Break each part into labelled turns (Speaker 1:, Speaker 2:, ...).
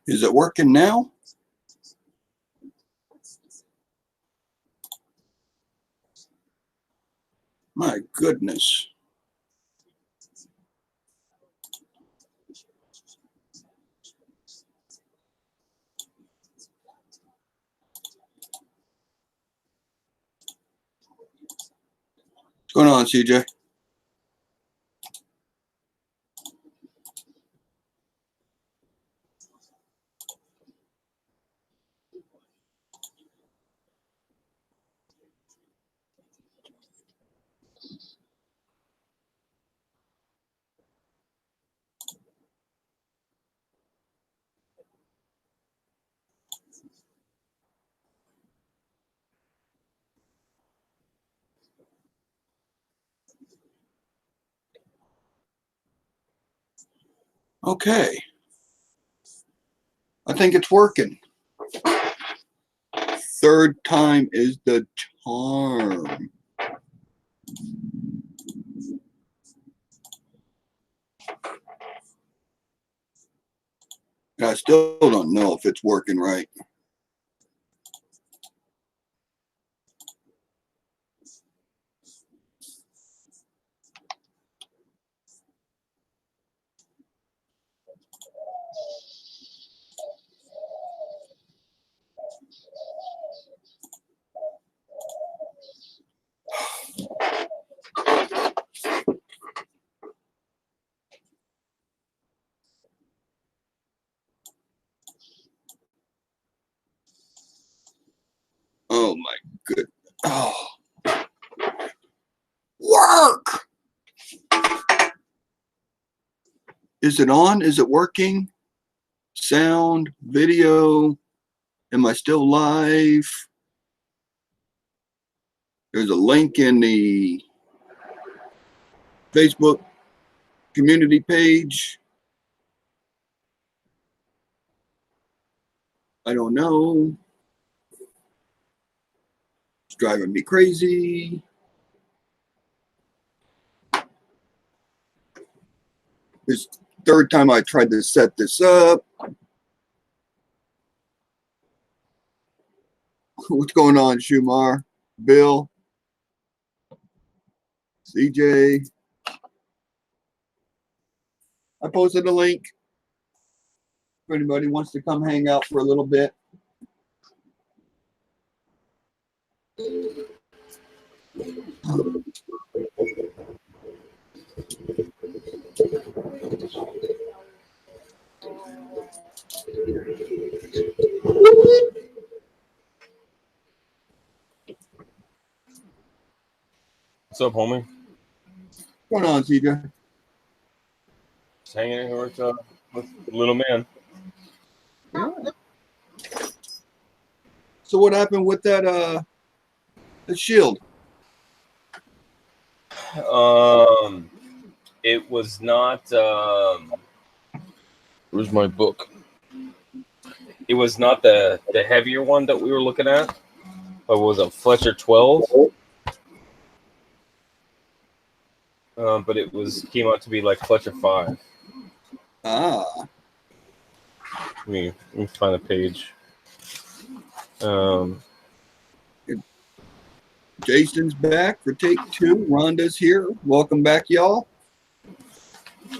Speaker 1: Is it working now? My goodness. What's going on, CJ? Okay. I think it's working. Third time is the charm. And I still don't know if it's working right. Oh my good. Oh. Work! Is it on? Is it working? Sound, video. Am I still live? There's a link in the Facebook community page. I don't know. It's driving me crazy. This third time I tried to set this up. What's going on, Shumar? Bill? CJ? I posted a link if anybody wants to come hang out for a little bit.
Speaker 2: What's up, homie?
Speaker 1: What's going on, CJ?
Speaker 2: Just hanging in here with little man.
Speaker 1: Yeah. So what happened with that the shield?
Speaker 2: It was not. Where's my book? It was not the heavier one that we were looking at, but it was a Fletcher 12. But it came out to be like Fletcher 5.
Speaker 1: Ah.
Speaker 2: Let me find the page.
Speaker 1: Jason's back for take 2. Rhonda's here. Welcome back, y'all.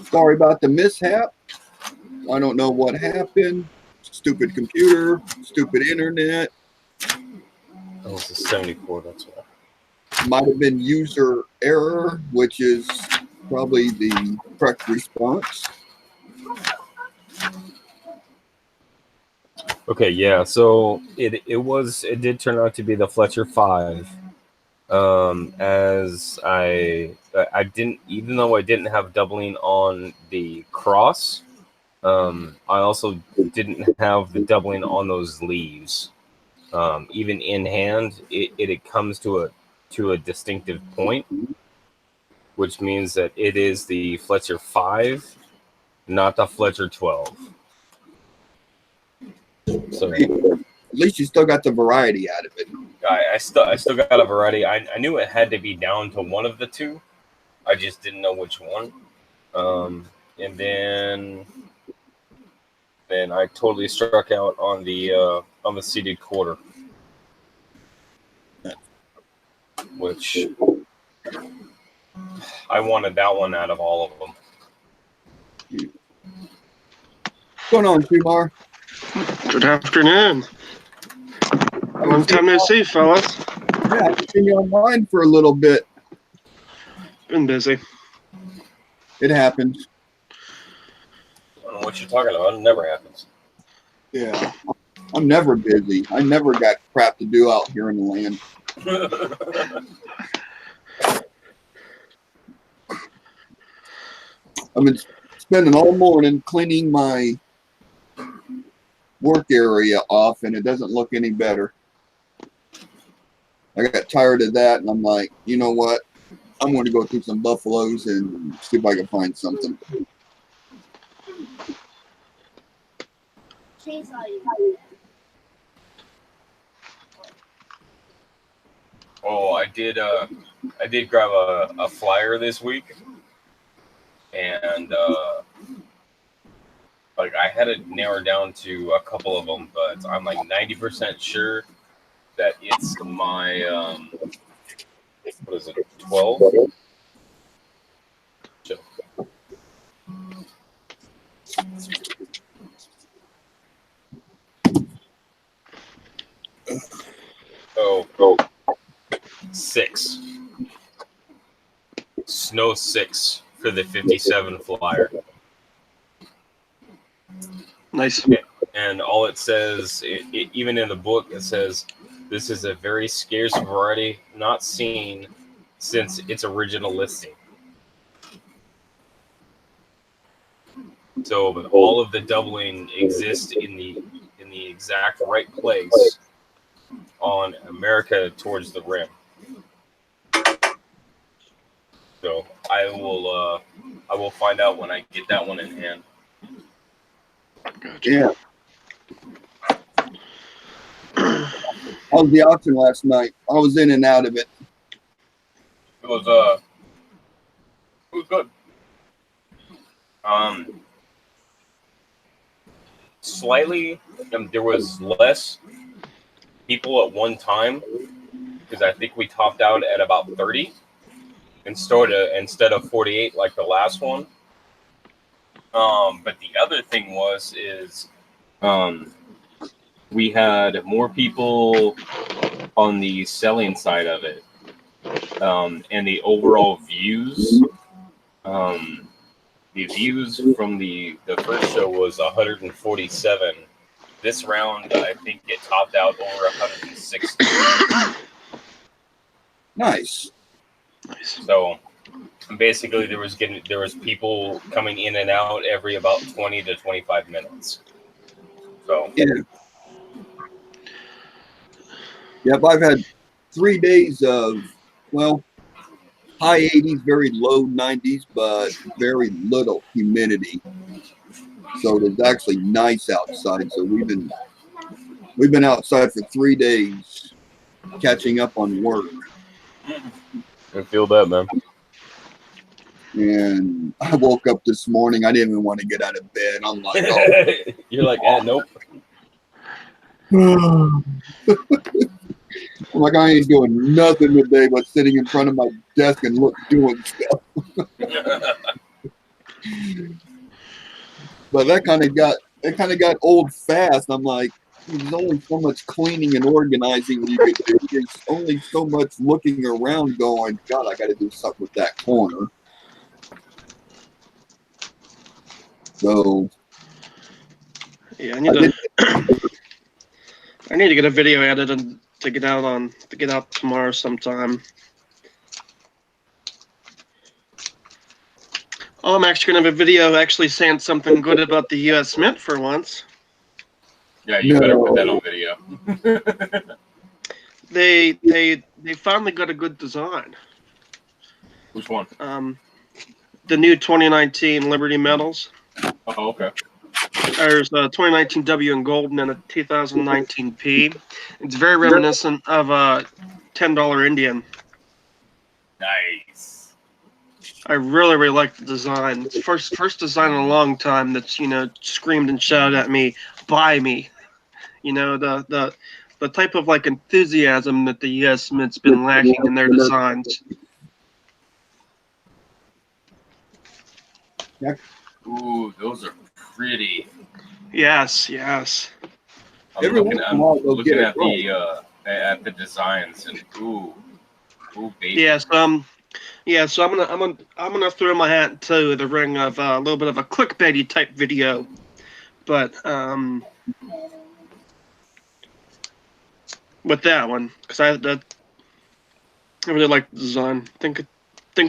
Speaker 1: Sorry about the mishap. I don't know what happened. Stupid computer, stupid internet.
Speaker 2: That was a 74, that's why.
Speaker 1: Might have been user error, which is probably the correct response.
Speaker 2: Okay, yeah. So it did turn out to be the Fletcher 5. As I didn't, even though I didn't have doubling on the cross, I also didn't have the doubling on those leaves. Even in hand, it comes to a distinctive point. which means that it is the Fletcher 5, not the Fletcher 12. So
Speaker 1: at least you still got the variety out of it.
Speaker 2: I still got a variety. I knew it had to be down to one of the two. I just didn't know which one. And then I totally struck out on the seated quarter, which I wanted that one out of all of them.
Speaker 1: What's going on, Kumar?
Speaker 3: Good afternoon. Long time no see, fellas.
Speaker 1: Yeah, I haven't seen you online for a little bit.
Speaker 3: Been busy.
Speaker 1: It happens.
Speaker 2: I don't know what you're talking about. It never happens.
Speaker 1: Yeah. I'm never busy. I never got crap to do out here in the land. I've been spending all morning cleaning my work area off, and it doesn't look any better. I got tired of that, and I'm like, you know what? I'm going to go through some buffaloes and see if I can find something.
Speaker 2: Oh, I did grab a flyer this week, and like I had it narrowed down to a couple of them, but I'm like 90% sure that it's my what is it, 12? Oh, 6. Snow 6 for the 57 flyer.
Speaker 3: Nice.
Speaker 2: And all it says, even in the book, it says, this is a very scarce variety not seen since its original listing. So, but all of the doubling exists in the exact right place on America towards the rim. So I will find out when I get that one in hand.
Speaker 3: Gotcha.
Speaker 1: Yeah. How was the auction last night? I was in and out of it.
Speaker 2: It was good. Slightly, there was less people at one time because I think we topped out at about 30 instead of 48 like the last one. But the other thing is we had more people on the selling side of it, and the overall views. The views from the first show was 147. This round, I think it topped out over 160.
Speaker 1: Nice.
Speaker 2: So basically, there was people coming in and out every about 20 to 25 minutes. So
Speaker 1: yeah. Yep, I've had 3 days of, well, high 80s, very low 90s, but very little humidity. So it's actually nice outside. So we've been outside for 3 days, catching up on work.
Speaker 2: I feel that, man.
Speaker 1: And I woke up this morning. I didn't even want to get out of bed. I'm like, oh.
Speaker 2: You're like, nope.
Speaker 1: I'm like, I ain't doing nothing today but sitting in front of my desk and doing stuff. But that kind of got old fast. I'm like, there's only so much cleaning and organizing you could do. There's only so much looking around going, God, I got to do something with that corner. So
Speaker 3: yeah, I need to get a video edited to get out tomorrow sometime. Oh, I'm actually gonna have a video actually saying something good about the U.S. Mint for once.
Speaker 2: Yeah, you better put that on video.
Speaker 3: They finally got a good design.
Speaker 2: Which one?
Speaker 3: The new 2019 Liberty medals.
Speaker 2: Oh, okay.
Speaker 3: There's a 2019 W in gold and then a 2019 P. It's very reminiscent of a $10 Indian.
Speaker 2: Nice.
Speaker 3: I really, really like the design. It's first design in a long time that's, screamed and shouted at me, buy me. The type of like enthusiasm that the U.S. Mint's been lacking in their designs.
Speaker 2: Ooh, those are pretty.
Speaker 3: Yes.
Speaker 2: I'm looking at the designs and ooh, baby.
Speaker 3: Yes. So I'm gonna throw my hat to the ring of a little bit of a clickbaity type video, but with that one, because I really like the design. Think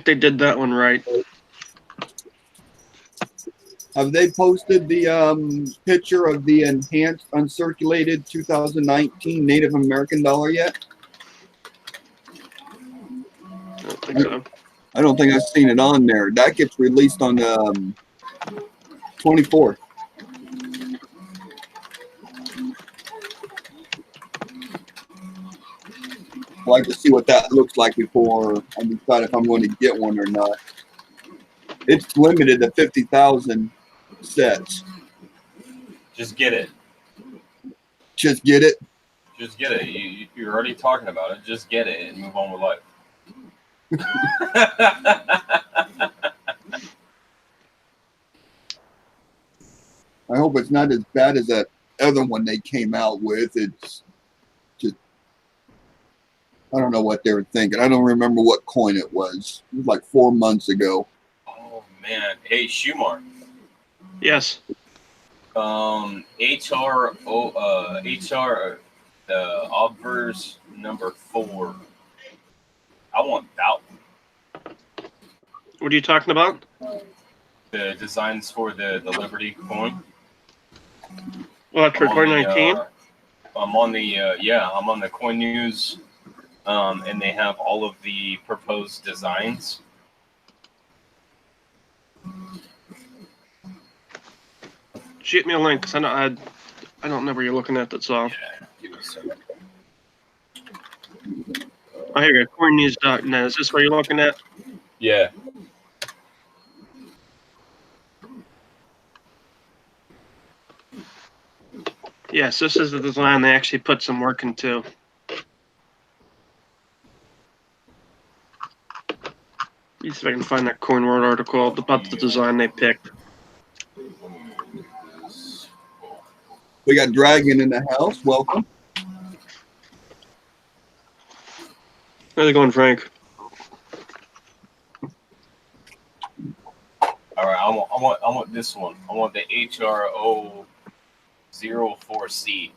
Speaker 3: they did that one right.
Speaker 1: Have they posted the picture of the enhanced uncirculated 2019 Native American dollar yet?
Speaker 3: I don't think so.
Speaker 1: I don't think I've seen it on there. That gets released on the 24th. I'd like to see what that looks like before I decide if I'm going to get one or not. It's limited to 50,000 sets.
Speaker 2: Just get it.
Speaker 1: Just get it.
Speaker 2: Just get it. You're already talking about it. Just get it and move on with life.
Speaker 1: I hope it's not as bad as that other one they came out with. It's just, I don't know what they were thinking. I don't remember what coin it was. It was like 4 months ago.
Speaker 2: Oh man. Hey, Shumar.
Speaker 3: Yes.
Speaker 2: HR the obverse number 4. I want that one.
Speaker 3: What are you talking about?
Speaker 2: The designs for the Liberty coin.
Speaker 3: Well, for 2019.
Speaker 2: I'm on the Coin News, and they have all of the proposed designs.
Speaker 3: Shoot me a link, because I don't know where you're looking at. That's all.
Speaker 2: Yeah, give me a second.
Speaker 3: Oh, here you go. CoinNews.net. Is this where you're looking at?
Speaker 2: Yeah.
Speaker 3: Yes, this is the design they actually put some work into. Let me see if I can find that CoinWorld article about the design they picked.
Speaker 1: We got Dragon in the house. Welcome.
Speaker 3: How's it going, Frank?
Speaker 2: All right, I want this one. I want the HRO 04C.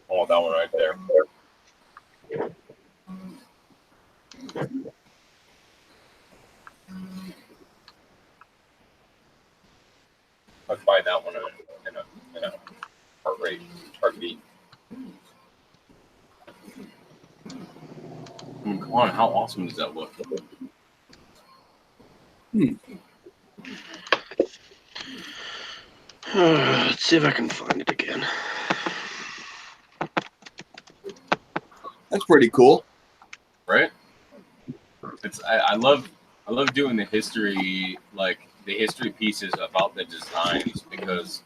Speaker 2: I want that one right there. I'd buy that one in a heartbeat. I mean, come on, how awesome does that look?
Speaker 3: Let's see if I can find it again.
Speaker 1: That's pretty cool.
Speaker 2: Right? I love doing the history, like the history pieces about the designs, because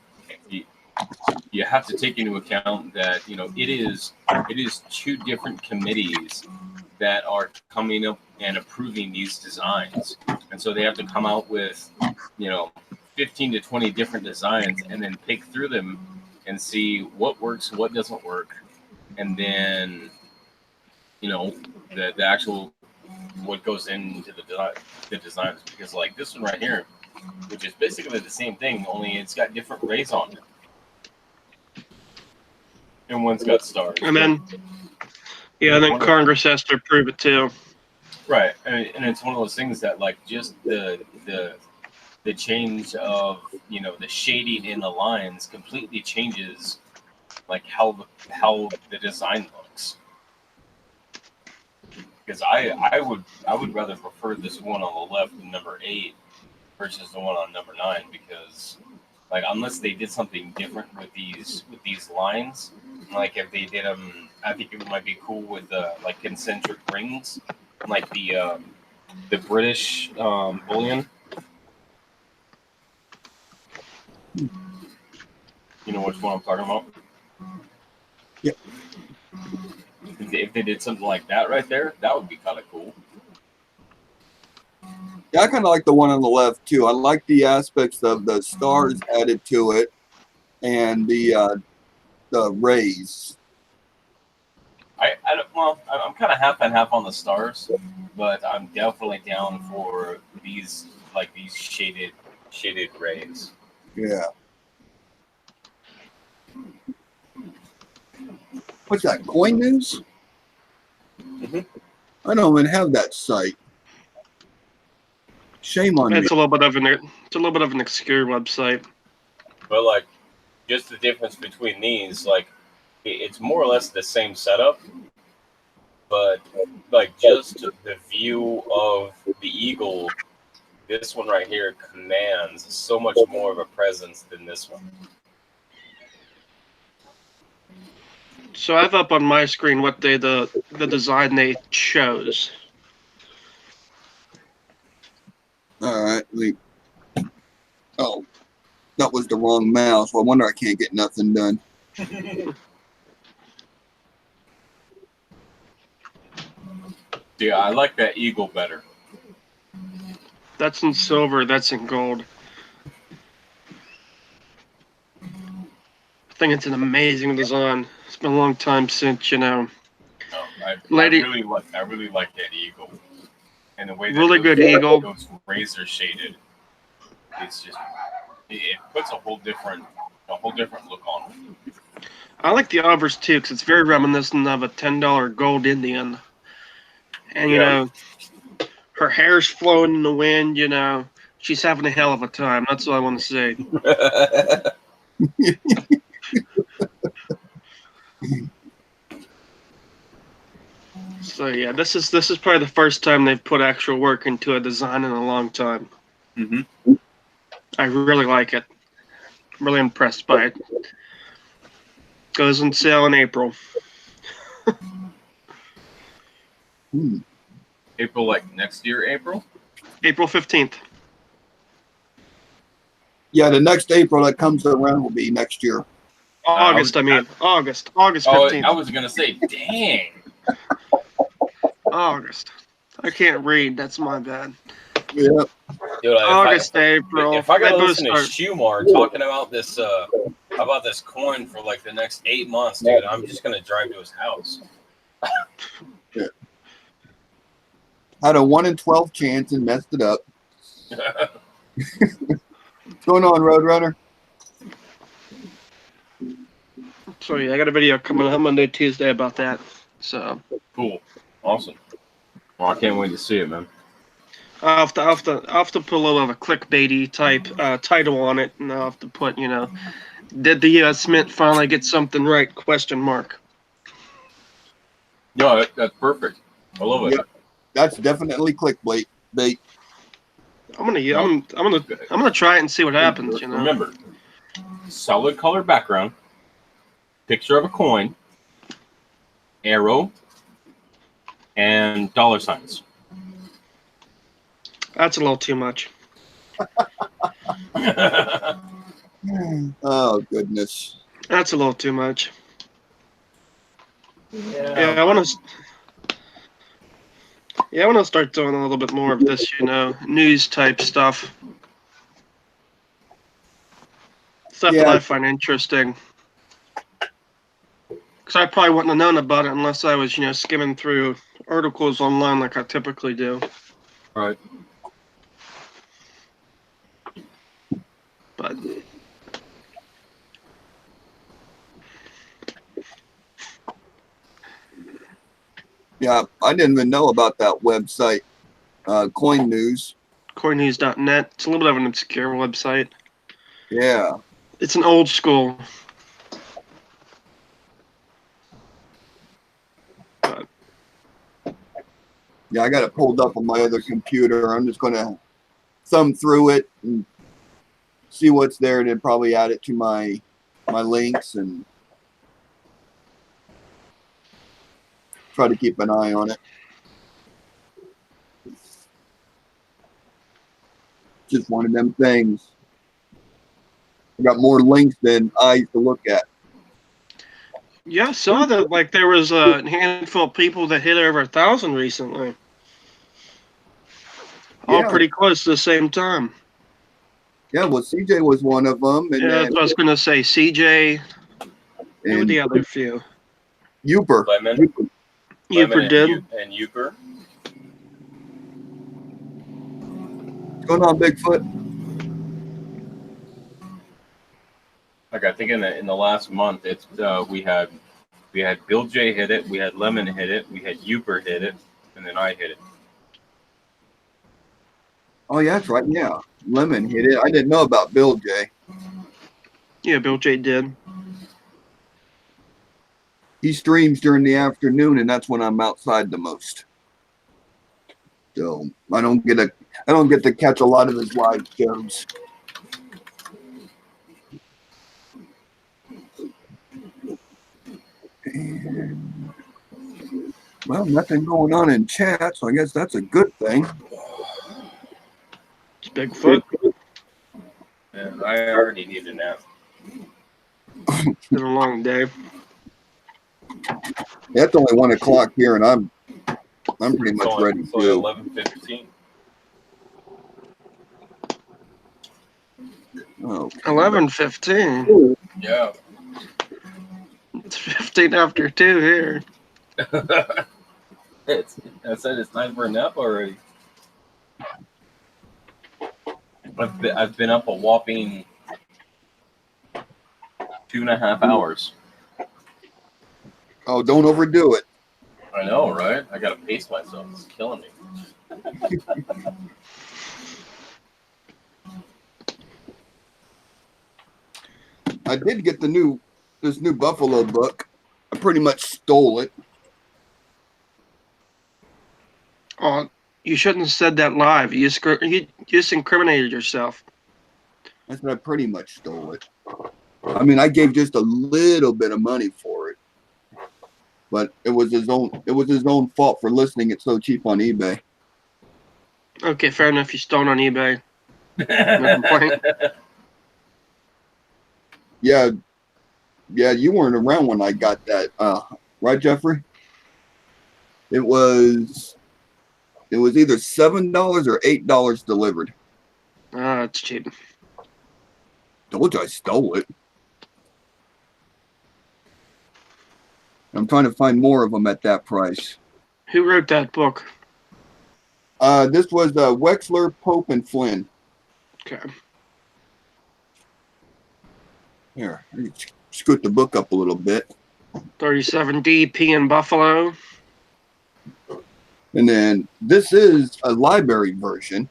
Speaker 2: you have to take into account that it is 2 different committees that are coming up and approving these designs, and so they have to come out with 15 to 20 different designs and then pick through them and see what works, what doesn't work, and then the actual what goes into the designs, because like this one right here, which is basically the same thing, only it's got different rays on it, and one's got stars.
Speaker 3: And then Congress has to approve it too.
Speaker 2: Right, and it's one of those things that like just the the change of the shading in the lines completely changes like how the design looks. Because I would rather prefer this one on the left than number 8 versus the one on number 9, because like unless they did something different with these lines, like if they did them, I think it might be cool with like concentric rings, like the British bullion. You know which one I'm talking about?
Speaker 1: Yep.
Speaker 2: If they did something like that right there, that would be kind of cool.
Speaker 1: Yeah, I kind of like the one on the left too. I like the aspects of the stars added to it and the rays.
Speaker 2: I'm kind of half and half on the stars, but I'm definitely down for these shaded rays.
Speaker 1: Yeah. What's that? Coin News?
Speaker 2: Mhm.
Speaker 1: I don't even have that site. Shame on me.
Speaker 3: It's a little bit of an obscure website.
Speaker 2: But like, just the difference between these, like, it's more or less the same setup, but like just the view of the eagle, this one right here commands so much more of a presence than this one.
Speaker 3: So I have up on my screen what the design they chose.
Speaker 1: All right. Oh, that was the wrong mouse. Well, I wonder I can't get nothing done.
Speaker 2: Yeah, I like that eagle better.
Speaker 3: That's in silver. That's in gold. I think it's an amazing design. It's been a long time since
Speaker 2: I
Speaker 3: Lady-
Speaker 2: really like that eagle, and the way that
Speaker 3: Really good eagle.
Speaker 2: Those razor shaded. It's just it puts a whole different look on it.
Speaker 3: I like the obverse too because it's very reminiscent of a $10 gold Indian. And
Speaker 2: Yeah.
Speaker 3: her hair's flowing in the wind. She's having a hell of a time. That's all I want to say. So yeah, this is probably the first time they've put actual work into a design in a long time.
Speaker 2: Mm-hmm.
Speaker 3: I really like it. I'm really impressed by it. Goes on sale in April.
Speaker 2: April, like next year, April?
Speaker 3: April 15th.
Speaker 1: Yeah, the next April that comes around will be next year.
Speaker 3: August 15th.
Speaker 2: I was gonna say, dang.
Speaker 3: August. I can't read. That's my bad.
Speaker 1: Yeah.
Speaker 2: Dude,
Speaker 3: April.
Speaker 2: If I gotta
Speaker 3: They both
Speaker 2: listen to
Speaker 3: start-
Speaker 2: Shumar talking about this coin for like the next 8 months, dude, I'm just gonna drive to his house.
Speaker 1: Had a 1 in 12 chance and messed it up. What's going on, Roadrunner?
Speaker 3: So yeah, I got a video coming up Monday, Tuesday about that. So
Speaker 2: Cool. Awesome. Well, I can't wait to see it, man.
Speaker 3: I'll have to put a little of a clickbaity type title on it, and I'll have to put, did the U.S. Mint finally get something right? Question mark.
Speaker 2: No, that's perfect. I love it.
Speaker 1: Yep. That's definitely clickbait.
Speaker 3: I'm gonna try it and see what happens.
Speaker 2: Remember, solid color background, picture of a coin, arrow, and dollar signs.
Speaker 3: That's a little too much.
Speaker 1: Oh, goodness.
Speaker 3: That's a little too much.
Speaker 2: Yeah,
Speaker 3: I want to start doing a little bit more of this, news type stuff. Stuff that
Speaker 1: Yeah.
Speaker 3: I find interesting. Because I probably wouldn't have known about it unless I was, skimming through articles online like I typically do.
Speaker 2: Right.
Speaker 3: But
Speaker 1: Yeah, I didn't even know about that website, Coin News.
Speaker 3: coinnews.net. It's a little bit of an obscure website.
Speaker 1: Yeah.
Speaker 3: It's an old school. But
Speaker 1: Yeah, I got it pulled up on my other computer. I'm just going to thumb through it and see what's there, and then probably add it to my links and try to keep an eye on it. Just one of them things. I got more links than eyes to look at.
Speaker 3: yeah, I saw that like there was a handful of people that hit over 1,000 recently. All
Speaker 1: Yeah.
Speaker 3: pretty close to the same time.
Speaker 1: Yeah, well, CJ was one of them, and
Speaker 3: Yeah,
Speaker 1: then
Speaker 3: I was going to say CJ. Who were
Speaker 1: and
Speaker 3: the other few?
Speaker 1: Uper.
Speaker 2: Lemon.
Speaker 1: Uper.
Speaker 3: Uper did.
Speaker 2: And Euper.
Speaker 1: What's going on, Bigfoot?
Speaker 2: Like I think in the last month, it's we had Bill J hit it, we had Lemon hit it, we had Euper hit it, and then I hit it.
Speaker 1: Oh, yeah, that's right. Yeah, Lemon hit it. I didn't know about Bill J.
Speaker 3: Yeah, Bill J did.
Speaker 1: He streams during the afternoon, and that's when I'm outside the most. So I don't get to catch a lot of his live shows. And, well, nothing going on in chat, so I guess that's a good thing.
Speaker 3: It's Bigfoot.
Speaker 2: Yeah, I already need a nap.
Speaker 3: It's been a long day.
Speaker 1: Yeah, it's only 1 o'clock here, and I'm pretty much ready
Speaker 2: It's
Speaker 1: to.
Speaker 2: only 11:15.
Speaker 1: Okay.
Speaker 3: 11:15.
Speaker 2: Yeah.
Speaker 3: It's 15 after 2 here.
Speaker 2: I said it's time for a nap already. I've been up a whopping 2.5 hours.
Speaker 1: Oh, don't overdo it.
Speaker 2: I know, right? I gotta pace myself. It's killing me.
Speaker 1: I did get this new Buffalo book. I pretty much stole it.
Speaker 3: Oh, you shouldn't have said that live. You just incriminated yourself.
Speaker 1: I said I pretty much stole it. I mean, I gave just a little bit of money for it, but it was his own fault for listing it so cheap on eBay.
Speaker 3: Okay, fair enough. You stole it on eBay. No complaint.
Speaker 1: Yeah, you weren't around when I got that, right, Jeffrey? It was either $7 or $8 delivered.
Speaker 3: Ah, it's cheap.
Speaker 1: Told you I stole it. I'm trying to find more of them at that price.
Speaker 3: Who wrote that book?
Speaker 1: This was Wexler, Pope, and Flynn.
Speaker 3: Okay.
Speaker 1: Here, let me scoot the book up a little bit.
Speaker 3: 37 DP in Buffalo.
Speaker 1: And then this is a library version.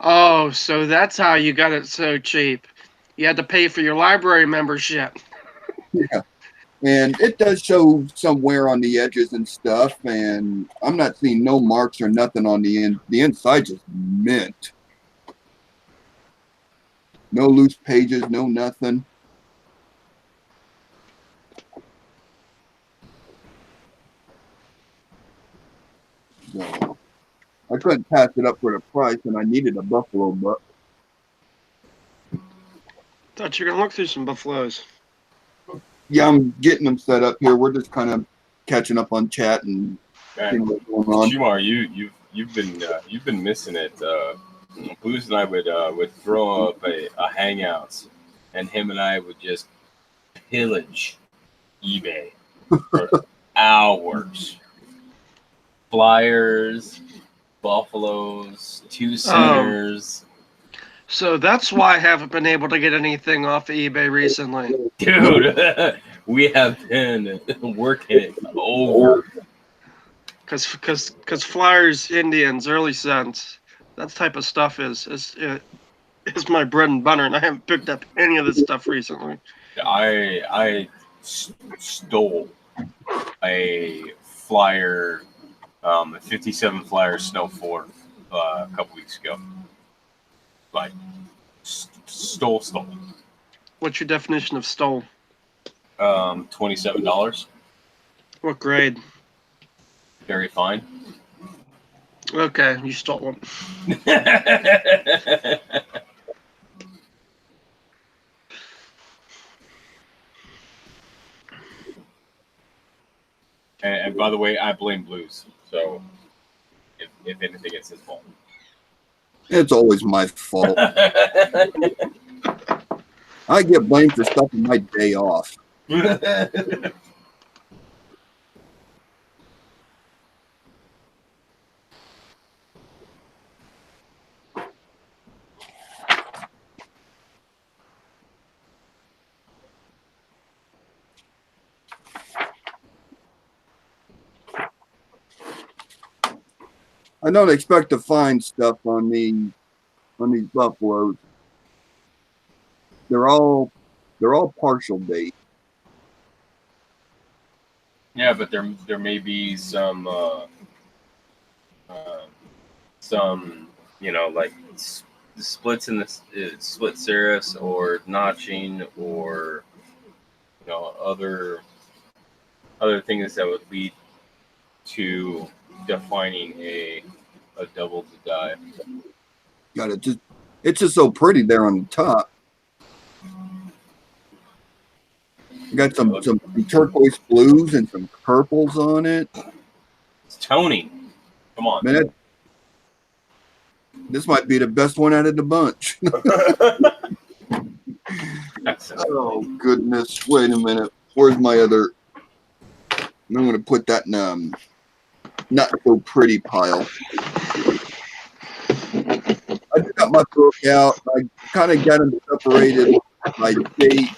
Speaker 3: Oh, so that's how you got it so cheap. You had to pay for your library membership.
Speaker 1: Yeah. And it does show some wear on the edges and stuff. And I'm not seeing no marks or nothing on the end. The inside just mint. No loose pages, no nothing. So I couldn't pass it up for the price, and I needed a Buffalo book.
Speaker 3: Thought you were gonna look through some buffaloes.
Speaker 1: Yeah, I'm getting them set up here. We're just kind of catching up on chat and seeing what's going on.
Speaker 2: Shumar, you've been missing it. Booz and I would throw up a hangouts, and him and I would just pillage eBay for hours. Flyers, buffaloes, 2-centers.
Speaker 3: So that's why I haven't been able to get anything off of eBay recently.
Speaker 2: Dude, we have been working it over.
Speaker 3: Because Flyers, Indians, early sense, that type of stuff is my bread and butter, and I haven't picked up any of this stuff recently.
Speaker 2: I stole a Flyer, a 57 Flyer Snow 4 a couple weeks ago. Like, stole.
Speaker 3: What's your definition of stole?
Speaker 2: $27.
Speaker 3: What grade?
Speaker 2: Very fine.
Speaker 3: Okay, you stole one.
Speaker 2: And by the way, I blame Blues. So, if anything, it's his fault.
Speaker 1: It's always my fault. I get blamed for stuff on my day off. I don't expect to find stuff on these buffaloes. They're all partial date.
Speaker 2: Yeah, but there may be some like splits in the split serifs or notching or other things that would lead to defining a double to die.
Speaker 1: Got it. It's just so pretty there on the top. Got some turquoise blues and some purples on it.
Speaker 2: It's Tony. Come on.
Speaker 1: Man, this might be the best one out of the bunch. Oh, goodness. Wait a minute. Where's my other? I'm going to put that in not so pretty pile. I just got my book out. I kind of got them separated by date.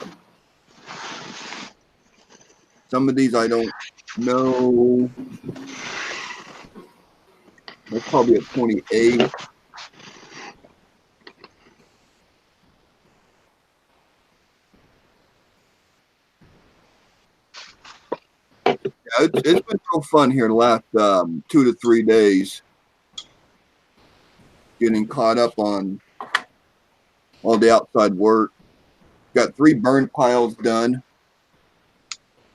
Speaker 1: Some of these I don't know. That's probably a 28. Yeah, it's been so fun here the last 2 to 3 days. Getting caught up on all the outside work. Got 3 burn piles done.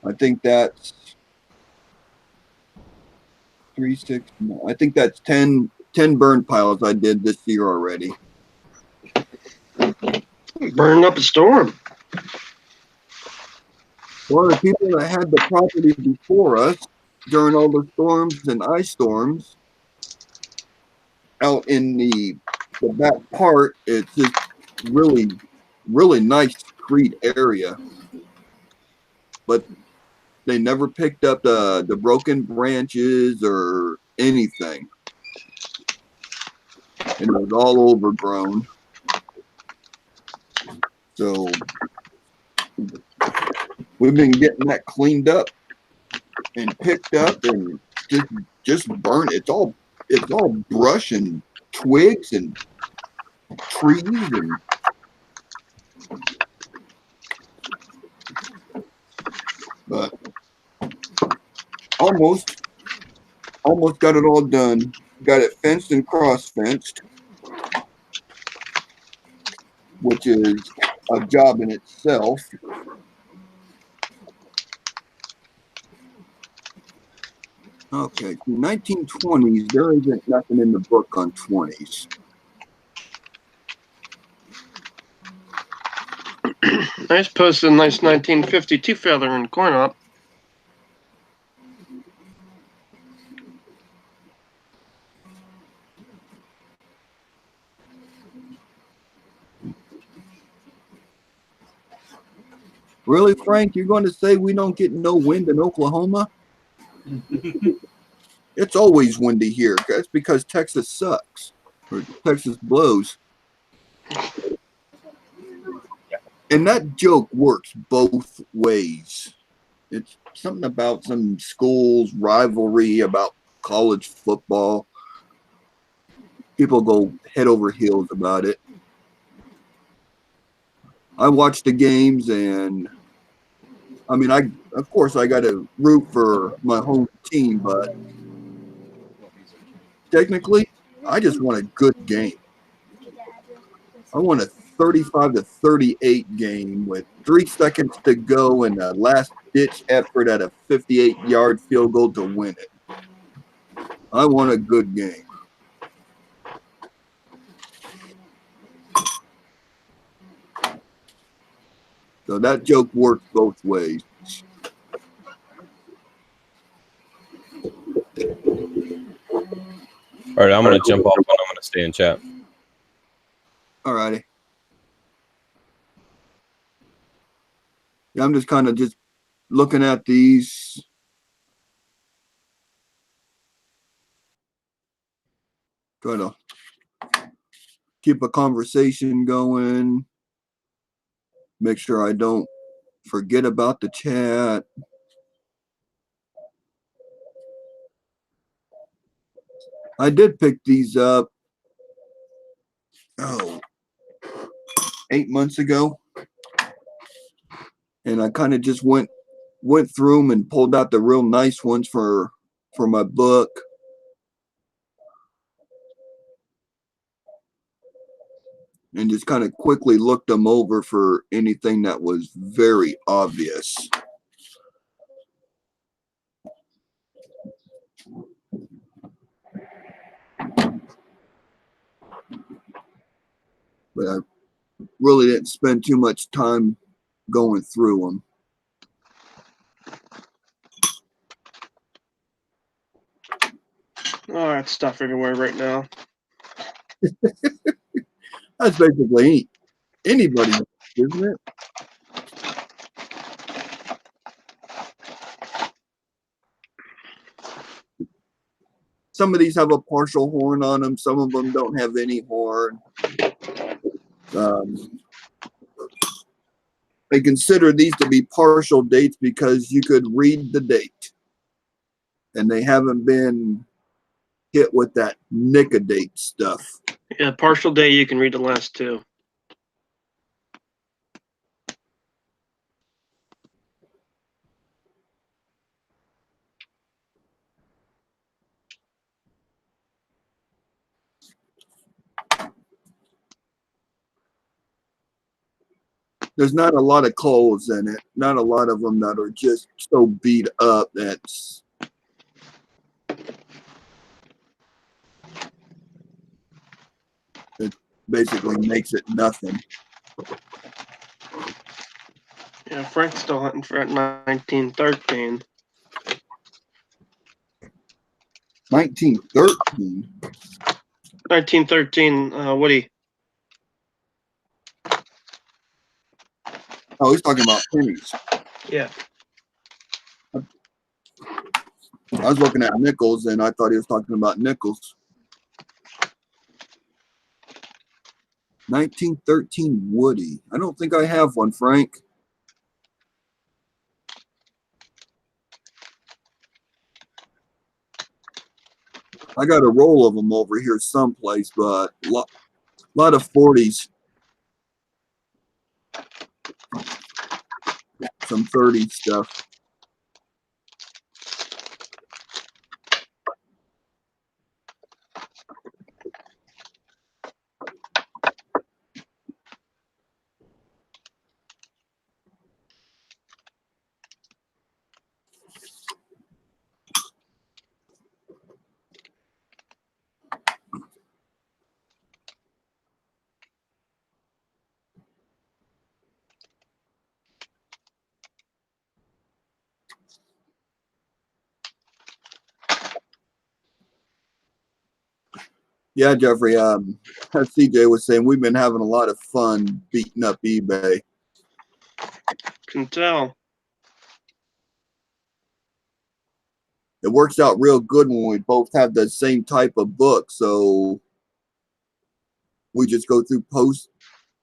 Speaker 1: I think that's 3, 6. No, I think that's 10 burn piles I did this year already.
Speaker 3: Burning up a storm.
Speaker 1: Well, the people that had the property before us during all the storms and ice storms, out in the back part, it's just really, really nice screed area. But they never picked up the broken branches or anything. And it was all overgrown. So we've been getting that cleaned up and picked up and just burned. It's all brush and twigs and trees and but almost got it all done. Got it fenced and cross fenced, which is a job in itself. Okay, 1920s, there isn't nothing in the book on 20s.
Speaker 3: I just posted a nice 1952 feather in corn up.
Speaker 1: Really, Frank, you're going to say we don't get no wind in Oklahoma? It's always windy here. That's because Texas sucks, or Texas blows. And that joke works both ways. It's something about some school's rivalry about college football. People go head over heels about it. I watch the games, and I mean, of course I got to root for my home team, but technically, I just want a good game. I want a 35-38 game with 3 seconds to go and a last-ditch effort at a 58-yard field goal to win it. I want a good game. So that joke works both ways.
Speaker 2: All right, I'm going to jump off and I'm going to stay in chat.
Speaker 1: All righty. Yeah, I'm just kind of just looking at these. Trying to keep a conversation going. Make sure I don't forget about the chat. I did pick these up 8 months ago, and I kind of just went through them and pulled out the real nice ones for my book. And just kind of quickly looked them over for anything that was very obvious. But I really didn't spend too much time going through them.
Speaker 3: Oh, that's stuff everywhere right now.
Speaker 1: That's basically anybody, isn't it? Some of these have a partial horn on them. Some of them don't have any horn. They consider these to be partial dates because you could read the date. And they haven't been hit with that nick-a-date stuff.
Speaker 3: Yeah, partial day, you can read the last two.
Speaker 1: There's not a lot of clothes in it. Not a lot of them that are just so beat up that's it basically makes it nothing.
Speaker 3: Yeah, Frank's still hunting for that 1913.
Speaker 1: 1913.
Speaker 3: 1913, Woody.
Speaker 1: Oh, he's talking about pennies.
Speaker 3: Yeah.
Speaker 1: I was looking at nickels, and I thought he was talking about nickels. 1913 Woody. I don't think I have one, Frank. I got a roll of them over here someplace, but a lot of 40s. Some 30 stuff. Yeah, Jeffrey, as CJ was saying, we've been having a lot of fun beating up eBay.
Speaker 3: Can tell.
Speaker 1: It works out real good when we both have the same type of book. So we just go through post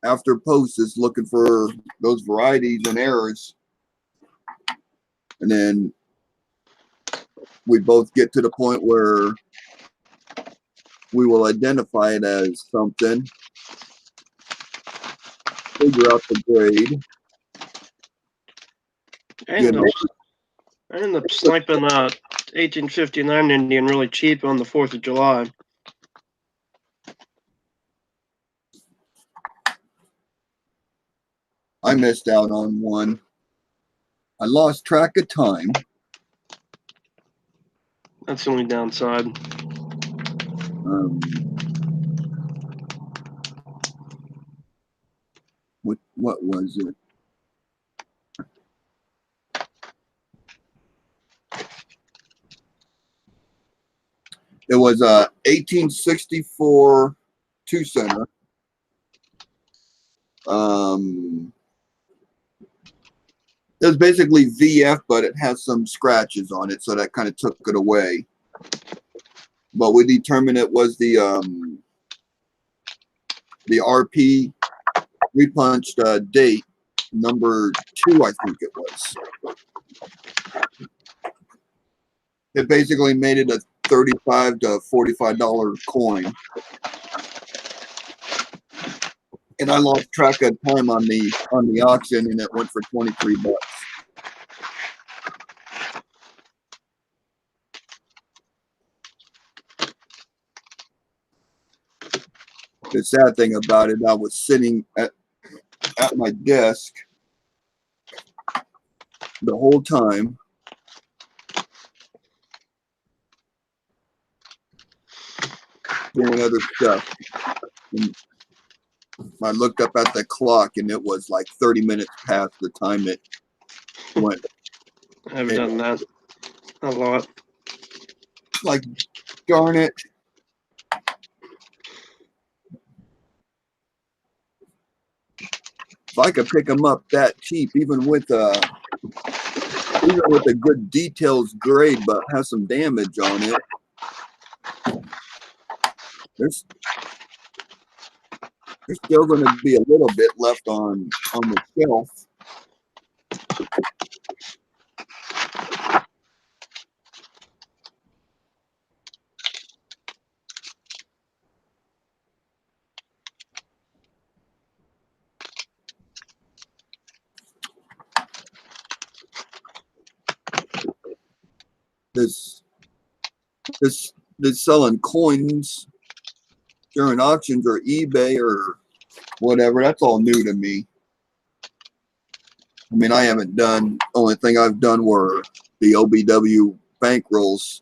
Speaker 1: after post, just looking for those varieties and errors. And then we both get to the point where we will identify it as something, figure out the grade.
Speaker 3: I ended up sniping 1859 Indian really cheap on the 4th of July.
Speaker 1: I missed out on one. I lost track of time.
Speaker 3: That's the only downside.
Speaker 1: What was it? It was 1864 two-center. It was basically VF, but it has some scratches on it, so that kind of took it away. But we determined it was the RP repunched date number 2, I think it was. It basically made it a $35 to $45 coin. And I lost track of time on the auction, and it went for 23 bucks. The sad thing about it, I was sitting at my desk the whole time. Doing other stuff. And I looked up at the clock, and it was like 30 minutes past the time it went.
Speaker 3: I haven't done that a lot.
Speaker 1: Like, darn it. If I could pick them up that cheap, even with a good details grade, but has some damage on it, there's still going to be a little bit left on the shelf. This selling coins during auctions or eBay or whatever, that's all new to me. I mean, I haven't done, only thing I've done were the OBW bankrolls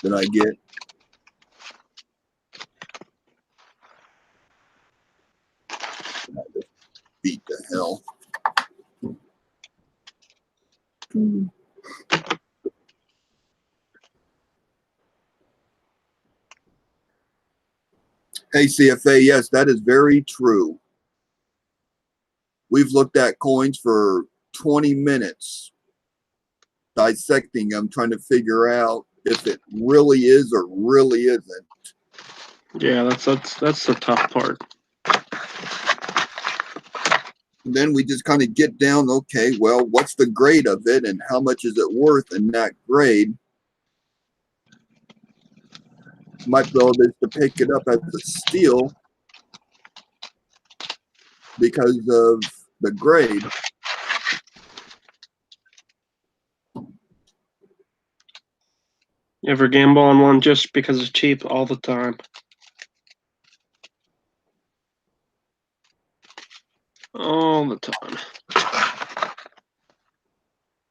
Speaker 1: that I get. I just beat the hell. Hey, CFA, yes, that is very true. We've looked at coins for 20 minutes, dissecting them, trying to figure out if it really is or really isn't.
Speaker 3: Yeah, that's the tough part.
Speaker 1: And then we just kind of get down, okay, well, what's the grade of it and how much is it worth in that grade? My goal is to pick it up as a steal because of the grade.
Speaker 3: You ever gamble on one just because it's cheap all the time? All the time.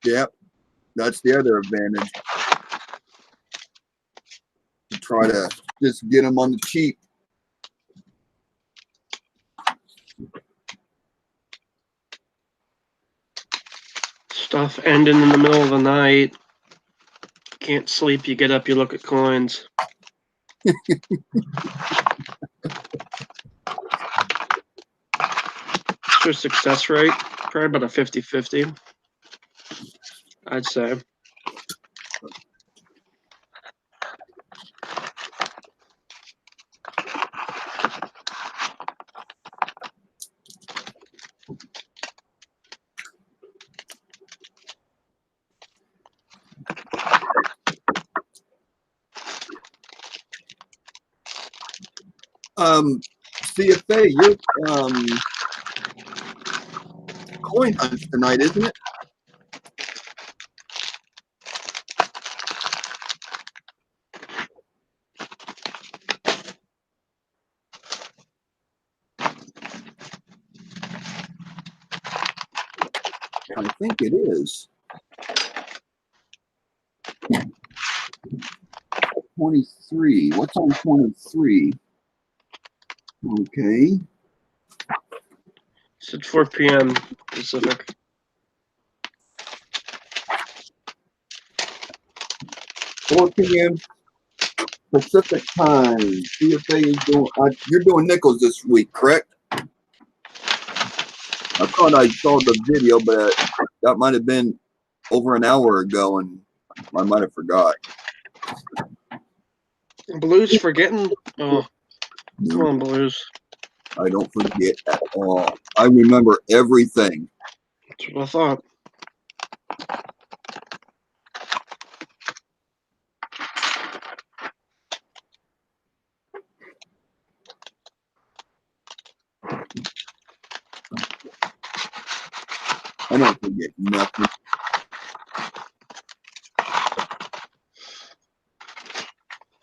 Speaker 1: Yep, that's the other advantage. To try to just get them on the cheap.
Speaker 3: Stuff ending in the middle of the night. Can't sleep, you get up, you look at coins. What's your success rate? Probably about a 50-50, I'd say.
Speaker 1: CFA, your coin hunch tonight, isn't it? I think it is. 23. What's on 23? Okay.
Speaker 3: It's at 4 p.m. Pacific.
Speaker 1: p.m. Pacific time. CFA is doing. You're doing nickels this week, correct? I thought I saw the video, but that might have been over an hour ago, and I might have forgot.
Speaker 3: Blues forgetting? Oh, come on, Blues.
Speaker 1: I don't forget at all. I remember everything.
Speaker 3: That's what I thought.
Speaker 1: I don't forget nothing.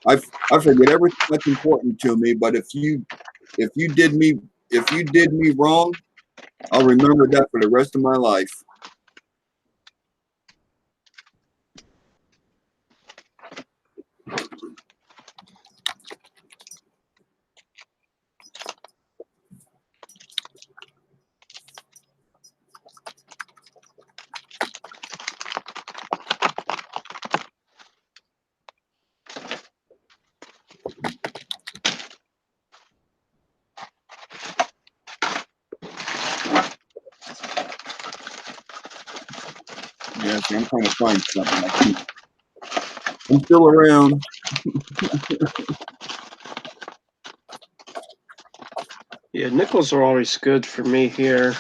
Speaker 1: I forget everything that's important to me, but if you did me wrong, I'll remember that for the rest of my life. Yeah, see, I'm trying to find something. I'm still around.
Speaker 3: Yeah, nickels are always good for me here.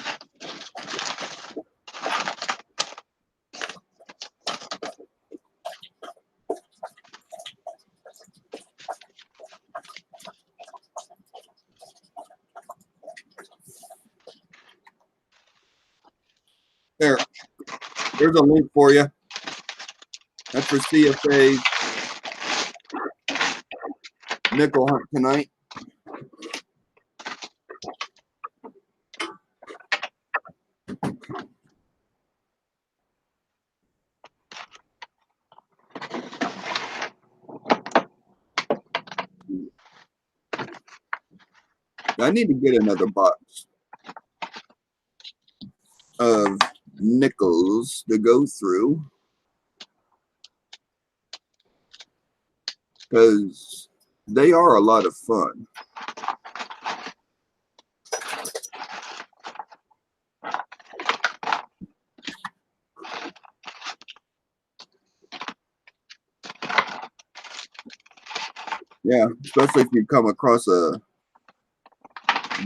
Speaker 1: There's a link for you. That's for CFA nickel hunt tonight. I need to get another box of nickels to go through because they are a lot of fun. Yeah, especially if you come across a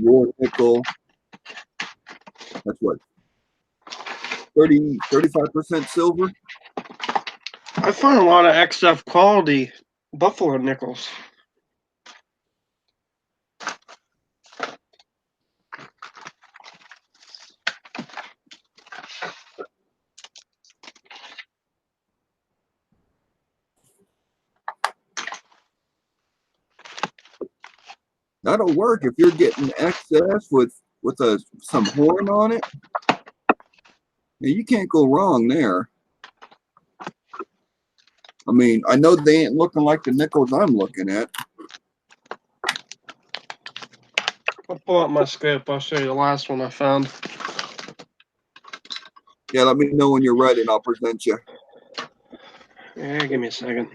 Speaker 1: raw nickel. That's what, 35% silver?
Speaker 3: I find a lot of XF quality buffalo nickels.
Speaker 1: That'll work if you're getting excess with some horn on it. Yeah, you can't go wrong there. I mean, I know they ain't looking like the nickels I'm looking at.
Speaker 3: I'll pull out my scope. I'll show you the last one I found.
Speaker 1: Yeah, let me know when you're ready and I'll present you.
Speaker 3: Yeah, give me a second.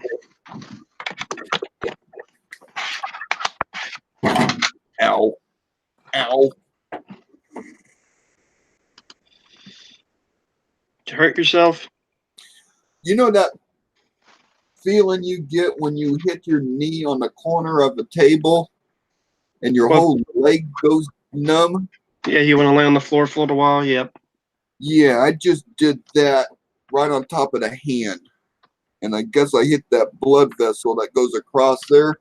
Speaker 1: Ow. Ow.
Speaker 3: Did you hurt yourself?
Speaker 1: You know that feeling you get when you hit your knee on the corner of a table and your whole leg goes numb?
Speaker 3: Yeah, you want to lay on the floor for a little while? Yep.
Speaker 1: Yeah, I just did that right on top of the hand. And I guess I hit that blood vessel that goes across there.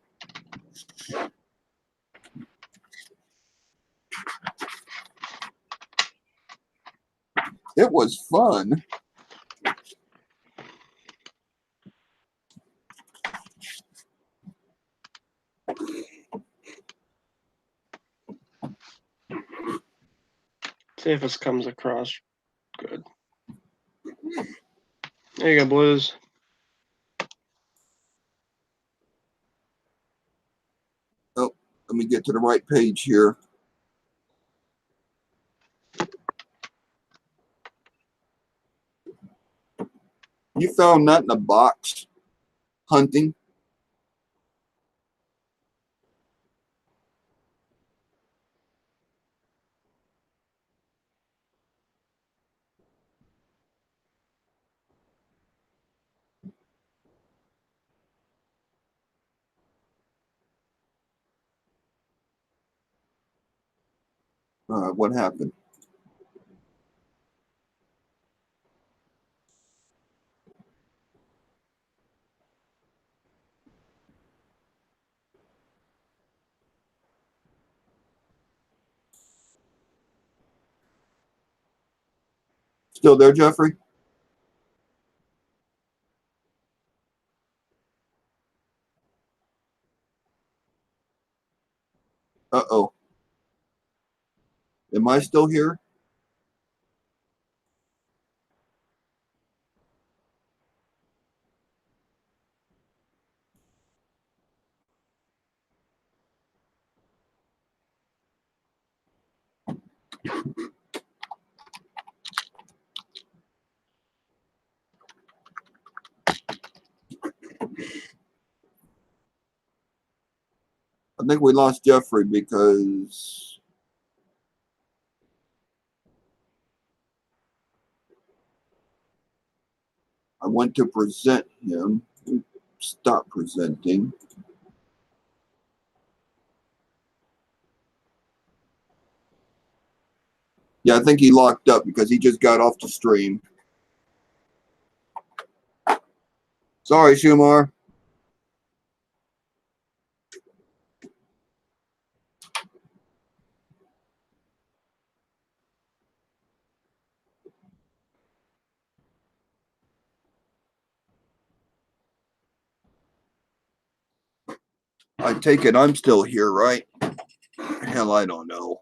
Speaker 1: That was fun.
Speaker 3: See if this comes across good. There you go, Blues.
Speaker 1: Oh, let me get to the right page here. You found that in a box hunting? What happened? Still there, Jeffrey? Uh-oh. Am I still here? I think we lost Jeffrey because I went to present him. Stop presenting. Yeah, I think he locked up because he just got off the stream. Sorry, Shumar. I take it I'm still here, right? Hell, I don't know.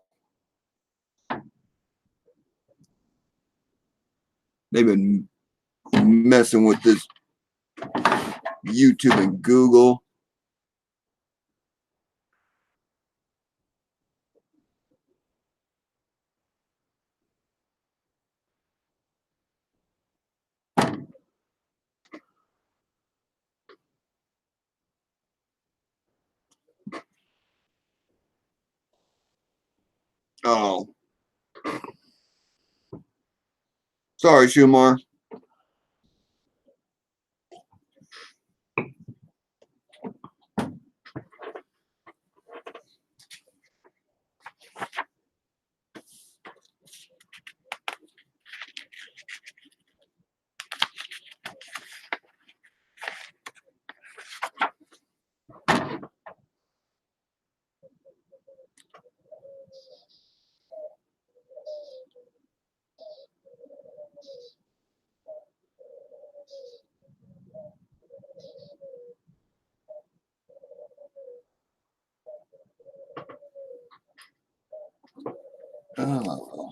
Speaker 1: They've been messing with this YouTube and Google. Oh. Sorry, Shumar. Oh.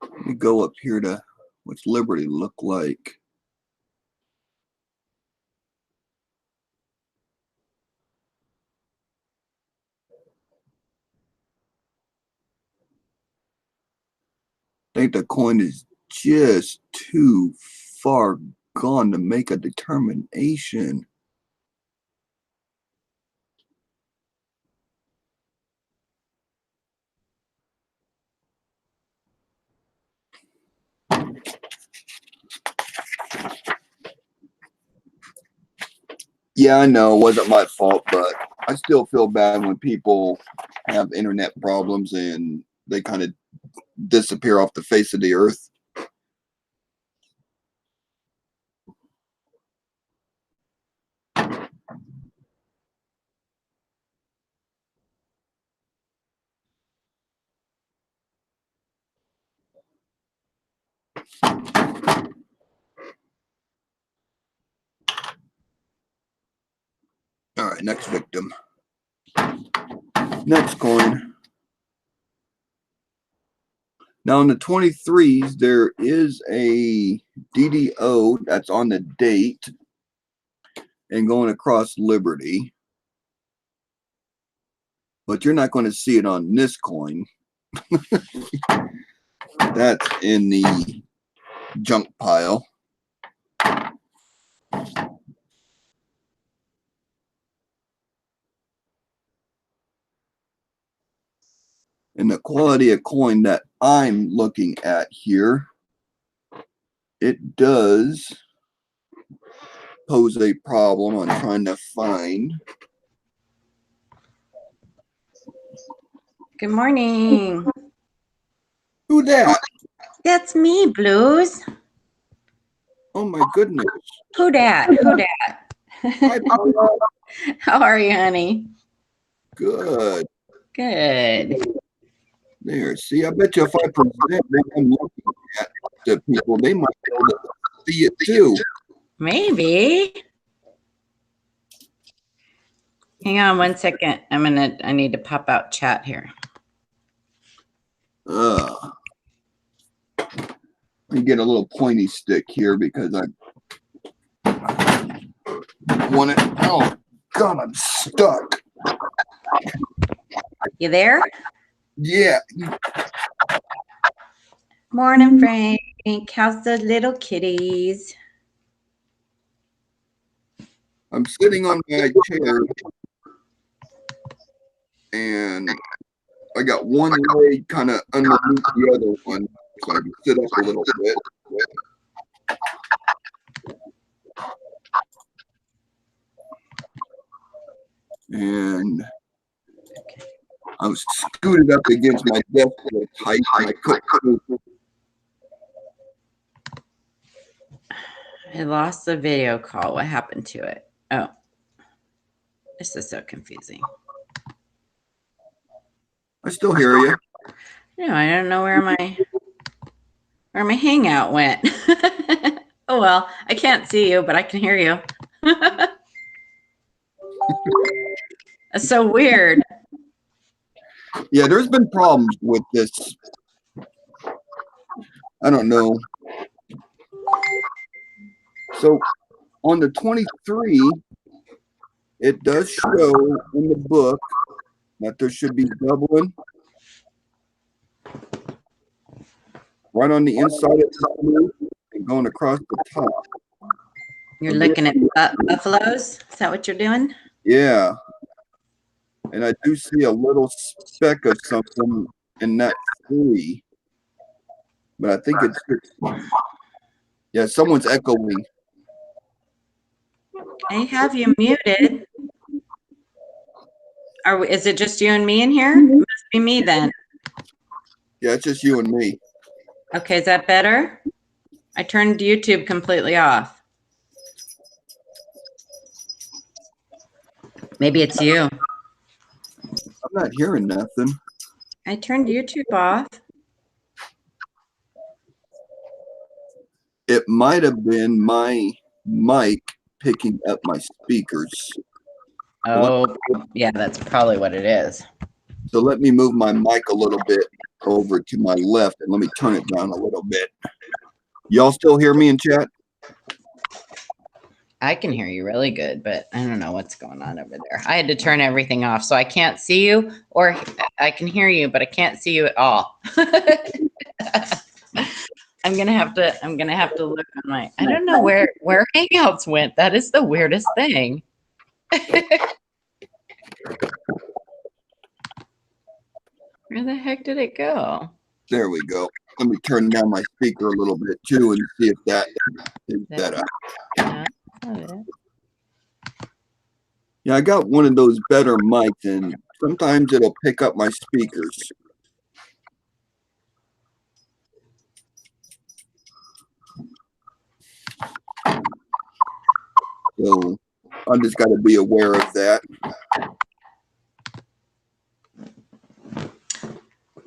Speaker 1: Let me go up here to what's Liberty look like. I think the coin is just too far gone to make a determination. Yeah, I know it wasn't my fault, but I still feel bad when people have internet problems and they kind of disappear off the face of the earth. next victim. Next coin. Now in the 23s, there is a DDO that's on the date and going across Liberty. But you're not going to see it on this coin. That's in the junk pile. And the quality of coin that I'm looking at here, it does pose a problem on trying to find.
Speaker 4: Good morning.
Speaker 1: Who that?
Speaker 4: That's me, Blues.
Speaker 1: Oh my goodness.
Speaker 4: Who dat? Who dat?
Speaker 1: Hi, Paula.
Speaker 4: How are you, honey?
Speaker 1: Good.
Speaker 4: Good.
Speaker 1: There. See, I bet you if I present what I'm looking at to people, they might be able to see it too.
Speaker 4: Maybe. Hang on one second. I need to pop out chat here.
Speaker 1: Let me get a little pointy stick here because I want it. Oh God, I'm stuck.
Speaker 4: You there?
Speaker 1: Yeah.
Speaker 4: Morning, Frank. How's the little kitties?
Speaker 1: I'm sitting on my chair and I got one leg kind of underneath the other one, so I can sit up a little bit. And I was scooted up against my desk a little tight. And I couldn't move.
Speaker 4: I lost the video call. What happened to it? Oh, this is so confusing.
Speaker 1: I still hear you.
Speaker 4: No, I don't know where my hangout went. Oh well, I can't see you, but I can hear you. That's so weird.
Speaker 1: Yeah, there's been problems with this. I don't know. So on the 23, it does show in the book that there should be doubling right on the inside of the blue and going across the top.
Speaker 4: You're looking at buffaloes? Is that what you're doing?
Speaker 1: Yeah. And I do see a little speck of something in that 3. But I think it's, yeah, someone's echoing.
Speaker 4: I have you muted. Is it just you and me in here? It must be me then.
Speaker 1: Yeah, it's just you and me.
Speaker 4: Okay, is that better? I turned YouTube completely off. Maybe it's you.
Speaker 1: I'm not hearing nothing.
Speaker 4: I turned YouTube off.
Speaker 1: It might have been my mic picking up my speakers.
Speaker 4: Oh, yeah, that's probably what it is.
Speaker 1: So let me move my mic a little bit over to my left and let me turn it down a little bit. Y'all still hear me in chat?
Speaker 4: I can hear you really good, but I don't know what's going on over there. I had to turn everything off, so I can't see you, or I can hear you, but I can't see you at all. I'm gonna have to look on my. I don't know where Hangouts went. That is the weirdest thing. Where the heck did it go?
Speaker 1: There we go. Let me turn down my speaker a little bit too and see if that is better. Yeah, I got one of those better mics and sometimes it'll pick up my speakers. So I just got to be aware of that.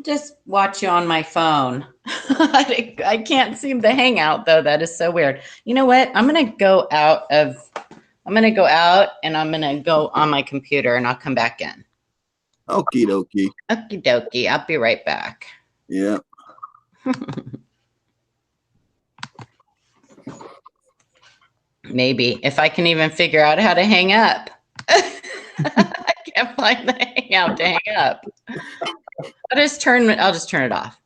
Speaker 4: Just watch you on my phone. I can't seem to hang out though. That is so weird. You know what? I'm gonna go out of I'm going to go out and I'm going to go on my computer and I'll come back in.
Speaker 1: Okie dokie.
Speaker 4: Okie dokie. I'll be right back.
Speaker 1: Yeah.
Speaker 4: Maybe if I can even figure out how to hang up. I can't find the hangout to hang up. I'll just turn it off.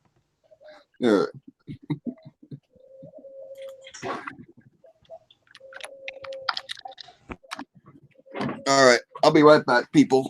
Speaker 1: All right. All right. I'll be right back, people.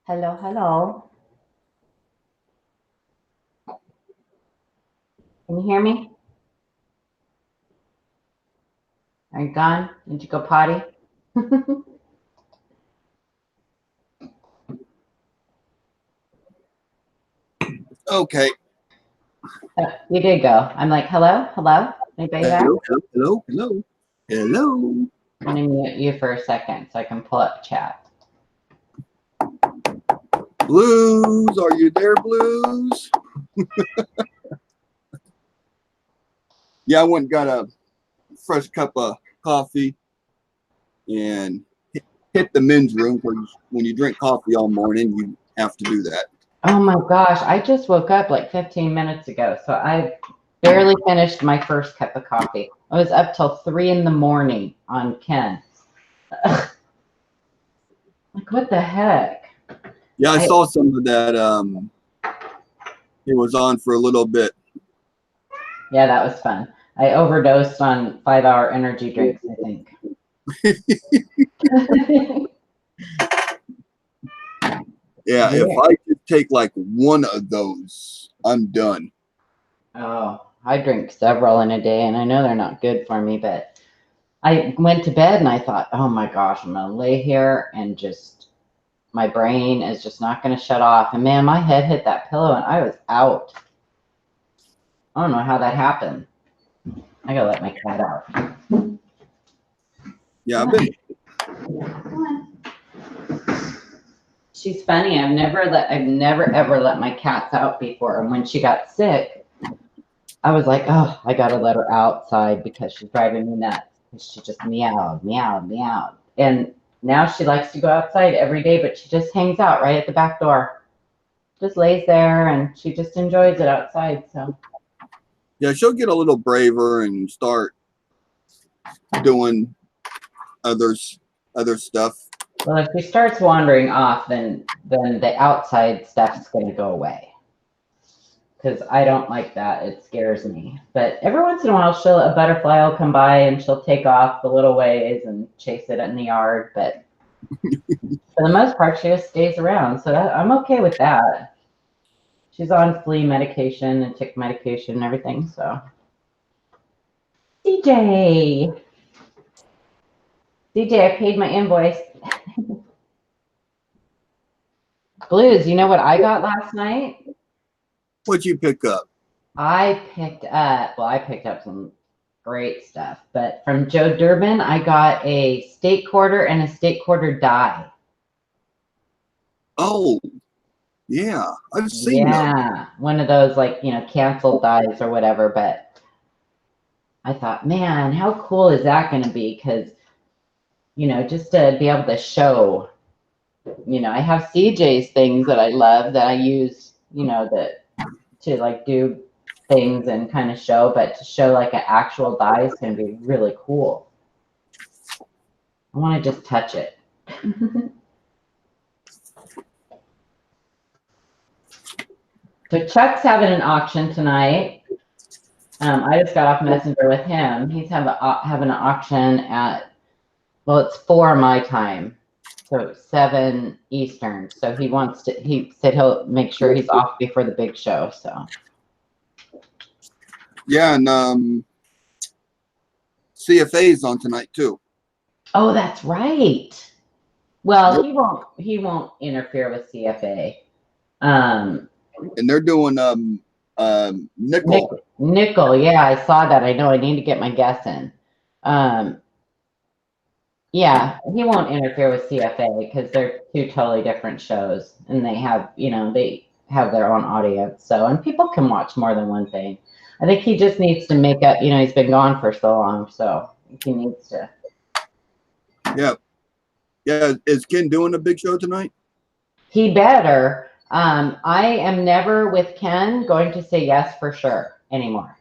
Speaker 4: Hello, hello. Can you hear me? Are you gone? Did you go potty?
Speaker 1: Okay.
Speaker 4: You did go. I'm like, hello, hello. Anybody there?
Speaker 1: Hello, hello, hello, hello.
Speaker 4: I'm going to mute you for a second so I can pull up chat.
Speaker 1: Blues, are you there, Blues? Yeah, I went and got a fresh cup of coffee and hit the men's room because when you drink coffee all morning, you have to do that.
Speaker 4: Oh my gosh, I just woke up like 15 minutes ago, so I barely finished my first cup of coffee. I was up till 3 in the morning on Ken. Like, what the heck?
Speaker 1: Yeah, I saw some of that. It was on for a little bit.
Speaker 4: Yeah, that was fun. I overdosed on 5-hour energy drinks, I think.
Speaker 1: Yeah, if I could take like one of those, I'm done.
Speaker 4: Oh, I drink several in a day, and I know they're not good for me, but I went to bed and I thought, oh my gosh, I'm going to lay here and just, my brain is just not going to shut off. And man, my head hit that pillow and I was out. I don't know how that happened. I got to let my cat out.
Speaker 1: Yeah, I've been.
Speaker 4: She's funny. I've never ever let my cats out before. And when she got sick, I was like, oh, I got to let her outside because she's driving me nuts. She just meowed, meowed, meowed. And now she likes to go outside every day, but she just hangs out right at the back door. Just lays there and she just enjoys it outside. So
Speaker 1: Yeah, she'll get a little braver and start doing other stuff.
Speaker 4: well, if she starts wandering off, then the outside stuff's going to go away. because I don't like that. It scares me. But every once in a while, a butterfly will come by and she'll take off the little ways and chase it in the yard. But for the most part, she just stays around. So I'm okay with that. She's on flea medication and tick medication and everything. So DJ, I paid my invoice. Blues, you know what I got last night?
Speaker 1: What'd you pick up?
Speaker 4: I picked up some great stuff, but from Joe Durbin, I got a steak quarter and a steak quarter die.
Speaker 1: Oh, yeah, I've seen those.
Speaker 4: Yeah, one of those like, canceled dies or whatever, but I thought, man, how cool is that going to be? Because, just to be able to show, I have CJ's things that I love that I use, to like do things and kind of show, but to show like an actual die is going to be really cool. I want to just touch it. So Chuck's having an auction tonight. I just got off Messenger with him. He's having an auction at, well, it's 4 my time, so 7 Eastern. So he said he'll make sure he's off before the big show. So
Speaker 1: Yeah, and CFA's on tonight too.
Speaker 4: oh, that's right. Well, he won't interfere with CFA.
Speaker 1: And they're doing nickel.
Speaker 4: Nickel, yeah, I saw that. I know I need to get my guess in. Yeah, he won't interfere with CFA because they're 2 totally different shows, and they have their own audience. So, and people can watch more than one thing. I think he just needs to make up. He's been gone for so long, so he needs to.
Speaker 1: Yeah. Is Ken doing a big show tonight?
Speaker 4: He better. I am never with Ken going to say yes for sure anymore.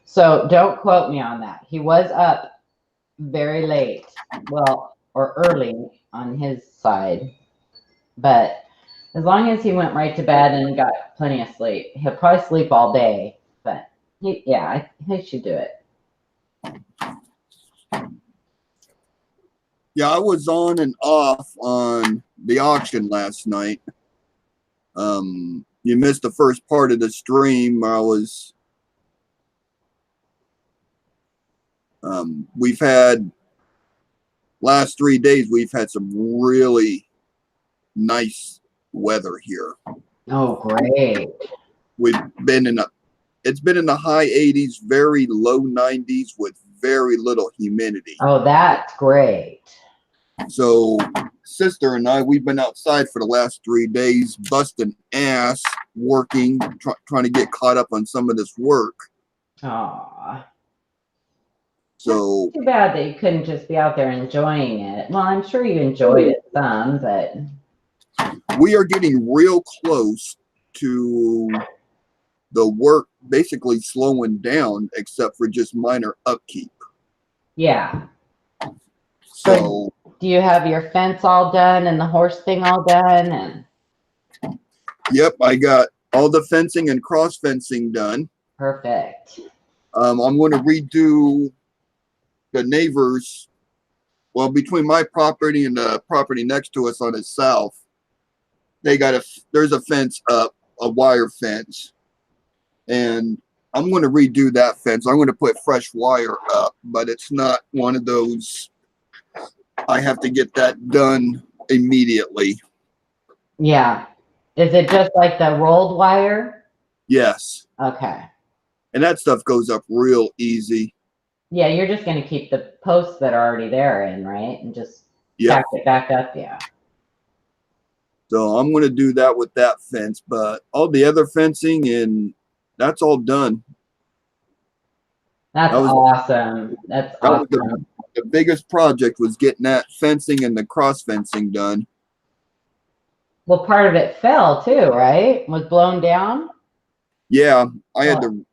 Speaker 4: So don't quote me on that. He was up very late, well, or early on his side, but as long as he went right to bed and got plenty of sleep, he'll probably sleep all day. But he should do it.
Speaker 1: Yeah, I was on and off on the auction last night. You missed the first part of the stream. We've had last 3 days. We've had some really nice weather here.
Speaker 4: Oh, great!
Speaker 1: It's been in the high 80s, very low 90s with very little humidity.
Speaker 4: Oh, that's great.
Speaker 1: So sister and I, we've been outside for the last 3 days, busting ass, working, trying to get caught up on some of this work.
Speaker 4: Aw.
Speaker 1: So
Speaker 4: Too bad that you couldn't just be out there enjoying it. Well, I'm sure you enjoyed it some, but
Speaker 1: we are getting real close to the work basically slowing down, except for just minor upkeep.
Speaker 4: yeah.
Speaker 1: So
Speaker 4: Do you have your fence all done and the horse thing all done? And
Speaker 1: yep, I got all the fencing and cross fencing done.
Speaker 4: perfect.
Speaker 1: I'm going to redo the neighbors. Well, between my property and the property next to us on the south, there's a fence up, a wire fence, and I'm going to redo that fence. I'm going to put fresh wire up, but it's not one of those. I have to get that done immediately.
Speaker 4: Yeah. Is it just like the rolled wire?
Speaker 1: Yes.
Speaker 4: Okay.
Speaker 1: And that stuff goes up real easy.
Speaker 4: Yeah, you're just going to keep the posts that are already there in, right? And just stack it back up, yeah.
Speaker 1: So I'm going to do that with that fence, but all the other fencing and that's all done.
Speaker 4: That's awesome. That's awesome.
Speaker 1: The biggest project was getting that fencing and the cross fencing done.
Speaker 4: Well, part of it fell too, right? Was blown down?
Speaker 1: Yeah, I had to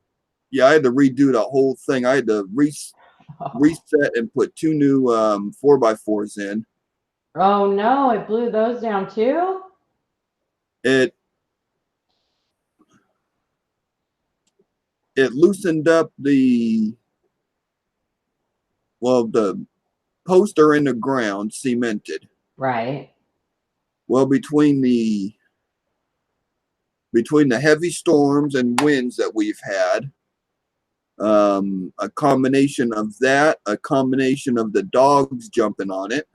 Speaker 1: redo the whole thing. I had to reset and put 2 new 4x4s in.
Speaker 4: Oh no, it blew those down too?
Speaker 1: It it loosened up the posts are in the ground, cemented.
Speaker 4: Right.
Speaker 1: Well, between the heavy storms and winds that we've had, a combination of that, a combination of the dogs jumping on it,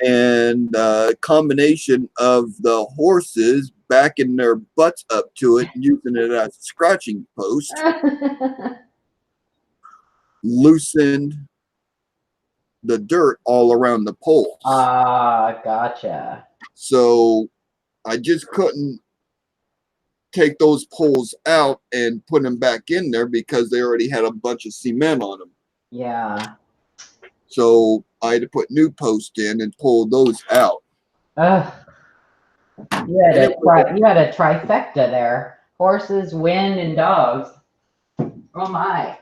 Speaker 1: and a combination of the horses backing their butts up to it, using it as a scratching post, loosened the dirt all around the poles.
Speaker 4: Ah, gotcha.
Speaker 1: So I just couldn't take those poles out and put them back in there because they already had a bunch of cement on them.
Speaker 4: Yeah.
Speaker 1: So I had to put new posts in and pull those out.
Speaker 4: Ugh. You had a trifecta there. Horses, wind, and dogs. Oh my.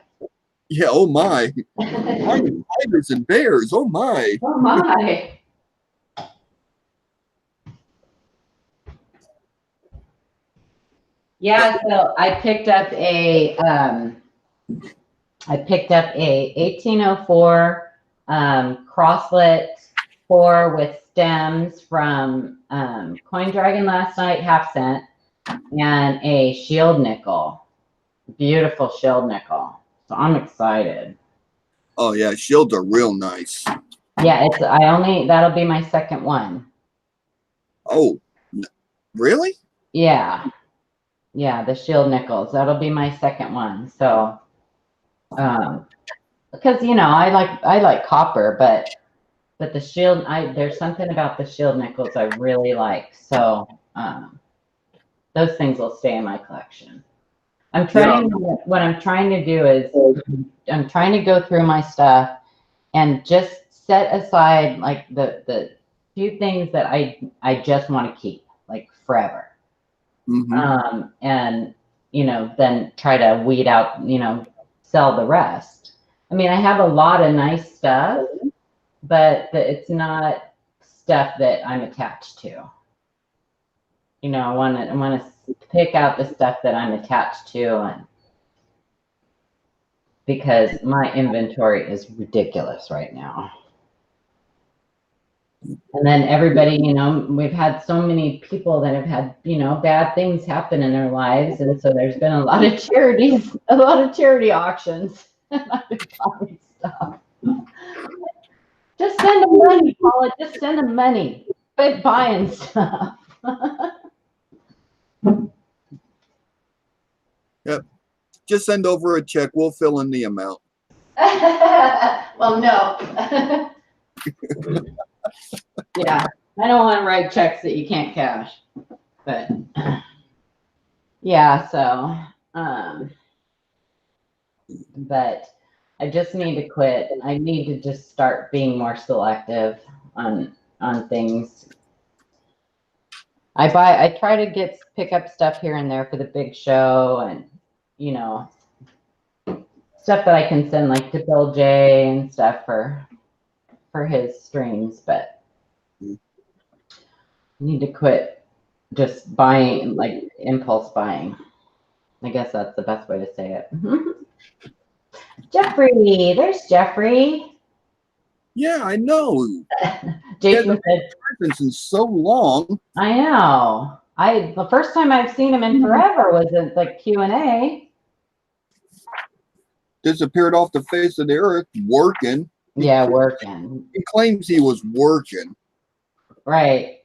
Speaker 1: Yeah, oh my. Tigers and bears, oh my.
Speaker 4: Oh my. Yeah, so I picked up a 1804 crosslet pour with stems from Coin Dragon last night, half cent, and a shield nickel, beautiful shield nickel. So I'm excited.
Speaker 1: Oh yeah, shields are real nice.
Speaker 4: Yeah, that'll be my second one.
Speaker 1: Oh, really?
Speaker 4: Yeah, the shield nickels. That'll be my second one. So, because I like copper, but the shield, there's something about the shield nickels I really like. So, those things will stay in my collection. What I'm trying to do is I'm trying to go through my stuff and just set aside like the few things that I just want to keep like forever.
Speaker 1: Mm-hmm.
Speaker 4: And then try to weed out, sell the rest. I mean, I have a lot of nice stuff, but it's not stuff that I'm attached to. I want to pick out the stuff that I'm attached to, and because my inventory is ridiculous right now. And then everybody, we've had so many people that have had, bad things happen in their lives. And so there's been a lot of charity auctions. I've been buying stuff. Just send them money, Paula. Just send them money. Quit buying stuff.
Speaker 1: Yep. Just send over a check. We'll fill in the amount.
Speaker 4: Well, no. Yeah, I don't want to write checks that you can't cash. But yeah, so but I just need to quit. I need to just start being more selective on things. I try to pick up stuff here and there for the big show, and stuff that I can send like to Bill J and stuff for his streams, but I need to quit just buying, like impulse buying. I guess that's the best way to say it. Jeffrey, there's Jeffrey.
Speaker 1: Yeah, I know.
Speaker 4: Jason said,
Speaker 1: in so long.
Speaker 4: I know. The first time I've seen him in forever was at like Q&A.
Speaker 1: Disappeared off the face of the earth, working.
Speaker 4: Yeah, working.
Speaker 1: He claims he was working.
Speaker 4: Right.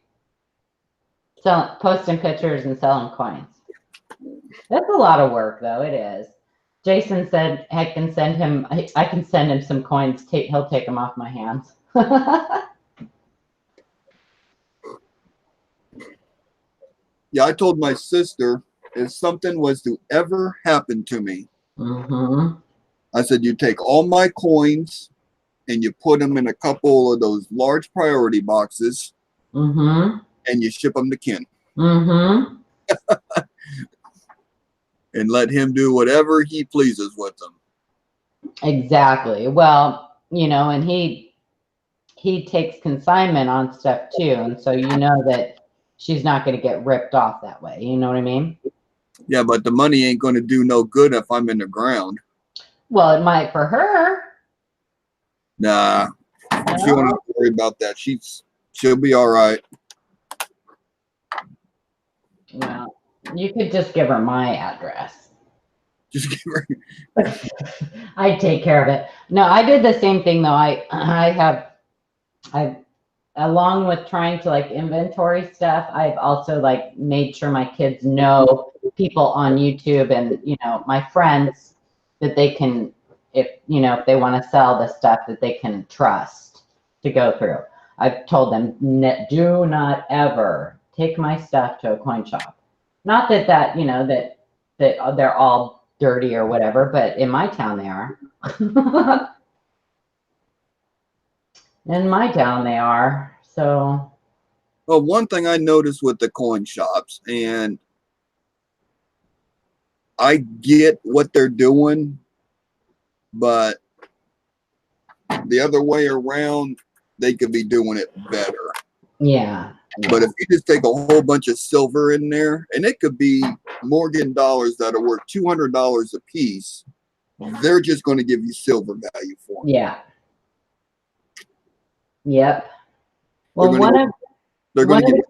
Speaker 4: Posting pictures and selling coins. That's a lot of work, though. It is. Jason said I can send him some coins. He'll take them off my hands.
Speaker 1: Yeah, I told my sister if something was to ever happen to me, I said, you take all my coins and you put them in a couple of those large priority boxes and you ship them to Ken. And let him do whatever he pleases with them.
Speaker 4: Exactly. Well, and he takes consignment on stuff too. And so that she's not going to get ripped off that way. You know what I mean?
Speaker 1: Yeah, but the money ain't going to do no good if I'm in the ground.
Speaker 4: Well, it might for her.
Speaker 1: Nah, she
Speaker 4: No?
Speaker 1: won't have to worry about that. She'll be all right.
Speaker 4: Well, you could just give her my address.
Speaker 1: Just give her.
Speaker 4: I take care of it. No, I did the same thing though. I along with trying to like inventory stuff, I've also like made sure my kids know people on YouTube and my friends that they can, if they want to sell the stuff that they can trust to go through. I've told them do not ever take my stuff to a coin shop. Not that that they're all dirty or whatever, but in my town they are. In my town they are. So
Speaker 1: Well, one thing I noticed with the coin shops, and I get what they're doing, but the other way around, they could be doing it better.
Speaker 4: yeah.
Speaker 1: But if you just take a whole bunch of silver in there, and it could be Morgan dollars that are worth $200 a piece, they're just going to give you silver value for them.
Speaker 4: Yeah. Yep. Well,
Speaker 1: they're going to give you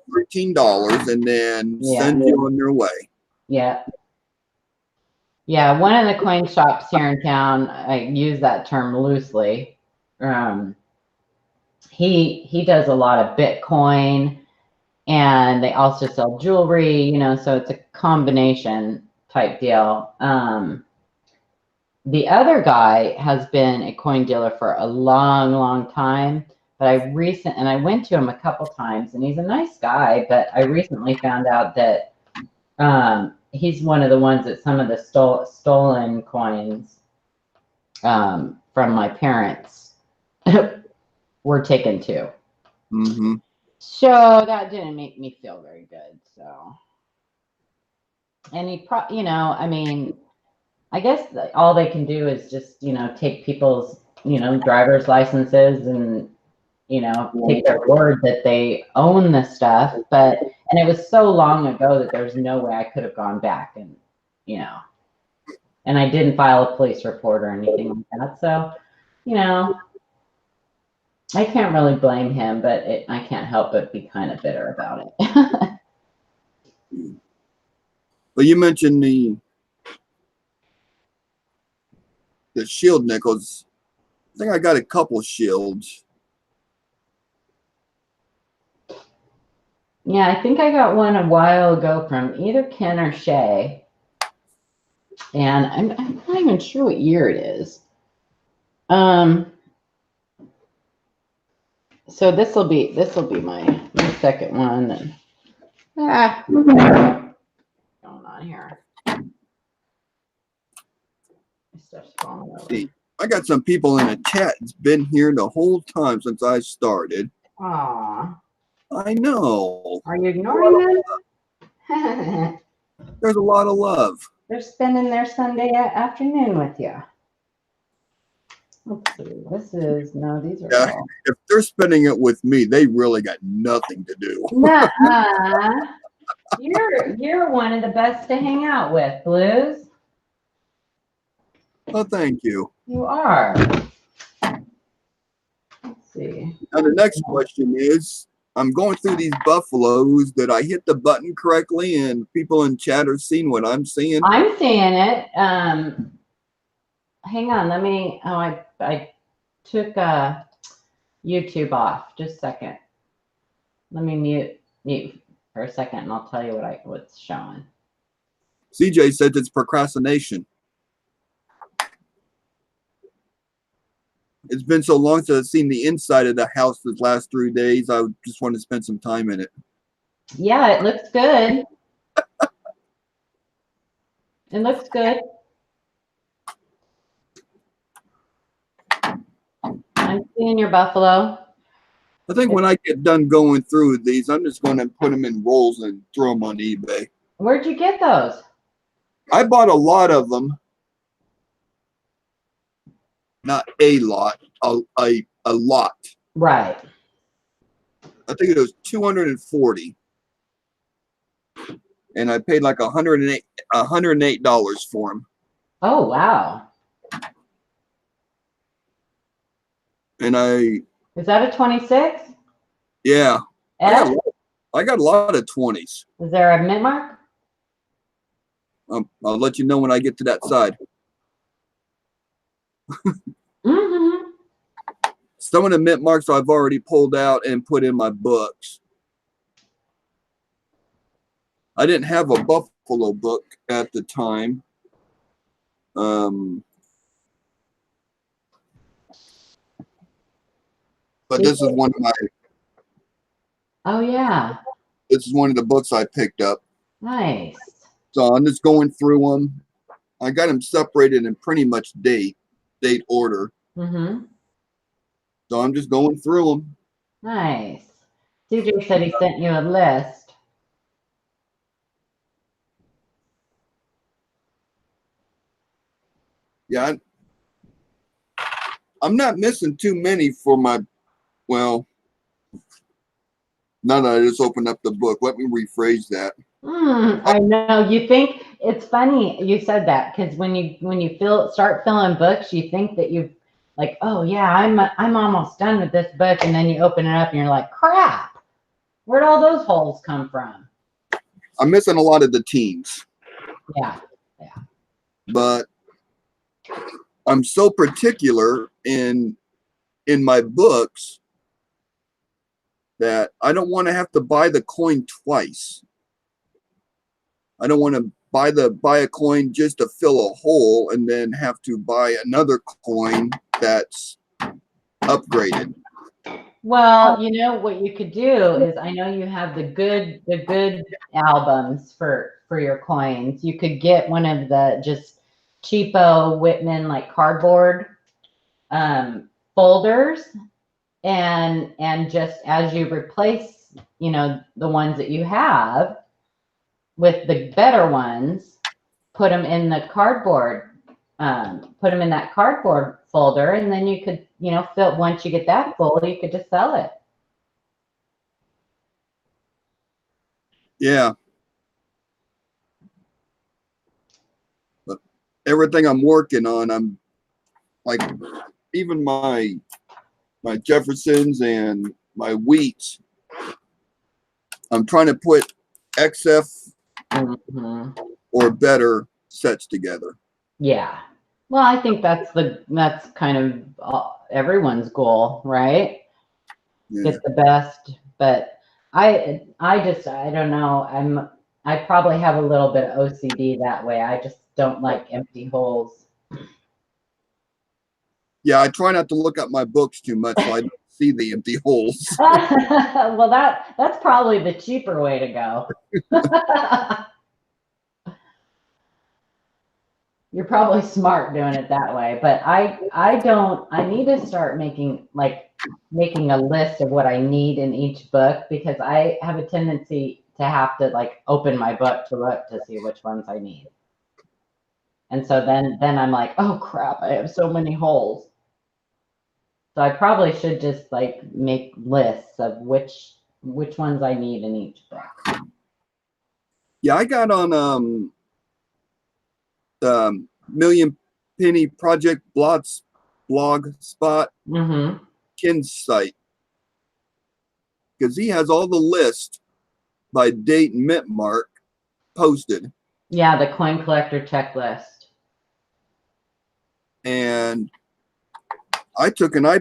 Speaker 1: $13 and then send you on their way.
Speaker 4: Yeah. Yeah. One of the coin shops here in town, I use that term loosely. He does a lot of Bitcoin, and they also sell jewelry, so it's a combination type deal. The other guy has been a coin dealer for a long, long time, but I went to him a couple times, and he's a nice guy, but I recently found out that he's one of the ones that some of the stolen coins from my parents were taken too.
Speaker 1: Mm-hmm.
Speaker 4: So that didn't make me feel very good. So, and I mean, I guess all they can do is just, take people's, driver's licenses and, take their word that they own the stuff. And it was so long ago that there's no way I could have gone back and, and I didn't file a police report or anything like that. So, I can't really blame him, but I can't help but be kind of bitter about it.
Speaker 1: But you mentioned the shield nickels. I think I got a couple shields.
Speaker 4: Yeah, I think I got one a while ago from either Ken or Shay. And I'm not even sure what year it is. So this will be my second one. And, what's going on here? My stuff's falling over.
Speaker 1: See, I got some people in the chat that's been here the whole time since I started.
Speaker 4: Aw.
Speaker 1: I know.
Speaker 4: Are you ignoring them?
Speaker 1: There's a lot of love.
Speaker 4: They're spending their Sunday afternoon with you. Let's see. These are all.
Speaker 1: If they're spending it with me, they really got nothing to do.
Speaker 4: Nuh-uh. You're one of the best to hang out with, Blues.
Speaker 1: Oh, thank you.
Speaker 4: You are. Let's see.
Speaker 1: Now the next question is, I'm going through these buffaloes. Did I hit the button correctly? And people in chat are seeing what I'm seeing.
Speaker 4: I'm seeing it. Hang on. Let me. Oh, I took YouTube off. Just a second. Let me mute for a second, and I'll tell you what's showing.
Speaker 1: CJ said it's procrastination. It's been so long since I've seen the inside of the house these last 3 days. I just want to spend some time in it.
Speaker 4: Yeah, it looks good. It looks good. I'm seeing your buffalo.
Speaker 1: I think when I get done going through these, I'm just going to put them in rolls and throw them on eBay.
Speaker 4: Where'd you get those?
Speaker 1: I bought a lot of them. Not a lot, a lot.
Speaker 4: Right.
Speaker 1: I think it was 240. and I paid like $108 for them.
Speaker 4: Oh, wow.
Speaker 1: And
Speaker 4: Is that a 26?
Speaker 1: yeah,
Speaker 4: F?
Speaker 1: I got a lot of 20s.
Speaker 4: Is there a mint mark?
Speaker 1: I'll let you know when I get to that side.
Speaker 4: Mm-hmm.
Speaker 1: Some of the mint marks I've already pulled out and put in my books. I didn't have a Buffalo book at the time. But this is one of my.
Speaker 4: Oh, yeah.
Speaker 1: This is one of the books I picked up.
Speaker 4: Nice.
Speaker 1: So I'm just going through them. I got them separated in pretty much date order.
Speaker 4: Mm-hmm.
Speaker 1: So I'm just going through them.
Speaker 4: Nice. CJ said he sent you a list.
Speaker 1: Yeah, I'm not missing too many for my, well, now that I just opened up the book, let me rephrase that.
Speaker 4: I know. You think it's funny you said that, because when you start filling books, you think that you've like, oh yeah, I'm almost done with this book, and then you open it up and you're like, crap, where'd all those holes come from?
Speaker 1: I'm missing a lot of the teams.
Speaker 4: Yeah.
Speaker 1: But I'm so particular in my books that I don't want to have to buy the coin twice. I don't want to buy a coin just to fill a hole and then have to buy another coin that's upgraded.
Speaker 4: Well, you know what you could do is, I know you have the good albums for your coins. You could get one of the just cheapo Whitman like cardboard folders, and just as you replace, the ones that you have with the better ones, put them in the cardboard. Put them in that cardboard folder, and then you could, fill. Once you get that full, you could just sell it.
Speaker 1: Yeah. But everything I'm working on, I'm like, even my Jeffersons and my Wheats, I'm trying to put XF or better sets together.
Speaker 4: Yeah. Well, I think that's kind of everyone's goal, right?
Speaker 1: Yeah.
Speaker 4: Get the best. But I don't know. I probably have a little bit of OCD that way. I just don't like empty holes.
Speaker 1: Yeah, I try not to look at my books too much so I don't see the empty holes.
Speaker 4: Well, that's probably the cheaper way to go. You're probably smart doing it that way, but I need to start making a list of what I need in each book, because I have a tendency to have to open my book to look to see which ones I need. And so then I'm like, oh crap, I have so many holes. So I probably should just make lists of which ones I need in each book.
Speaker 1: Yeah, I got on Million Penny Project blog spot Ken's site, because he has all the list by date and mint mark posted.
Speaker 4: Yeah, the coin collector checklist. And
Speaker 1: I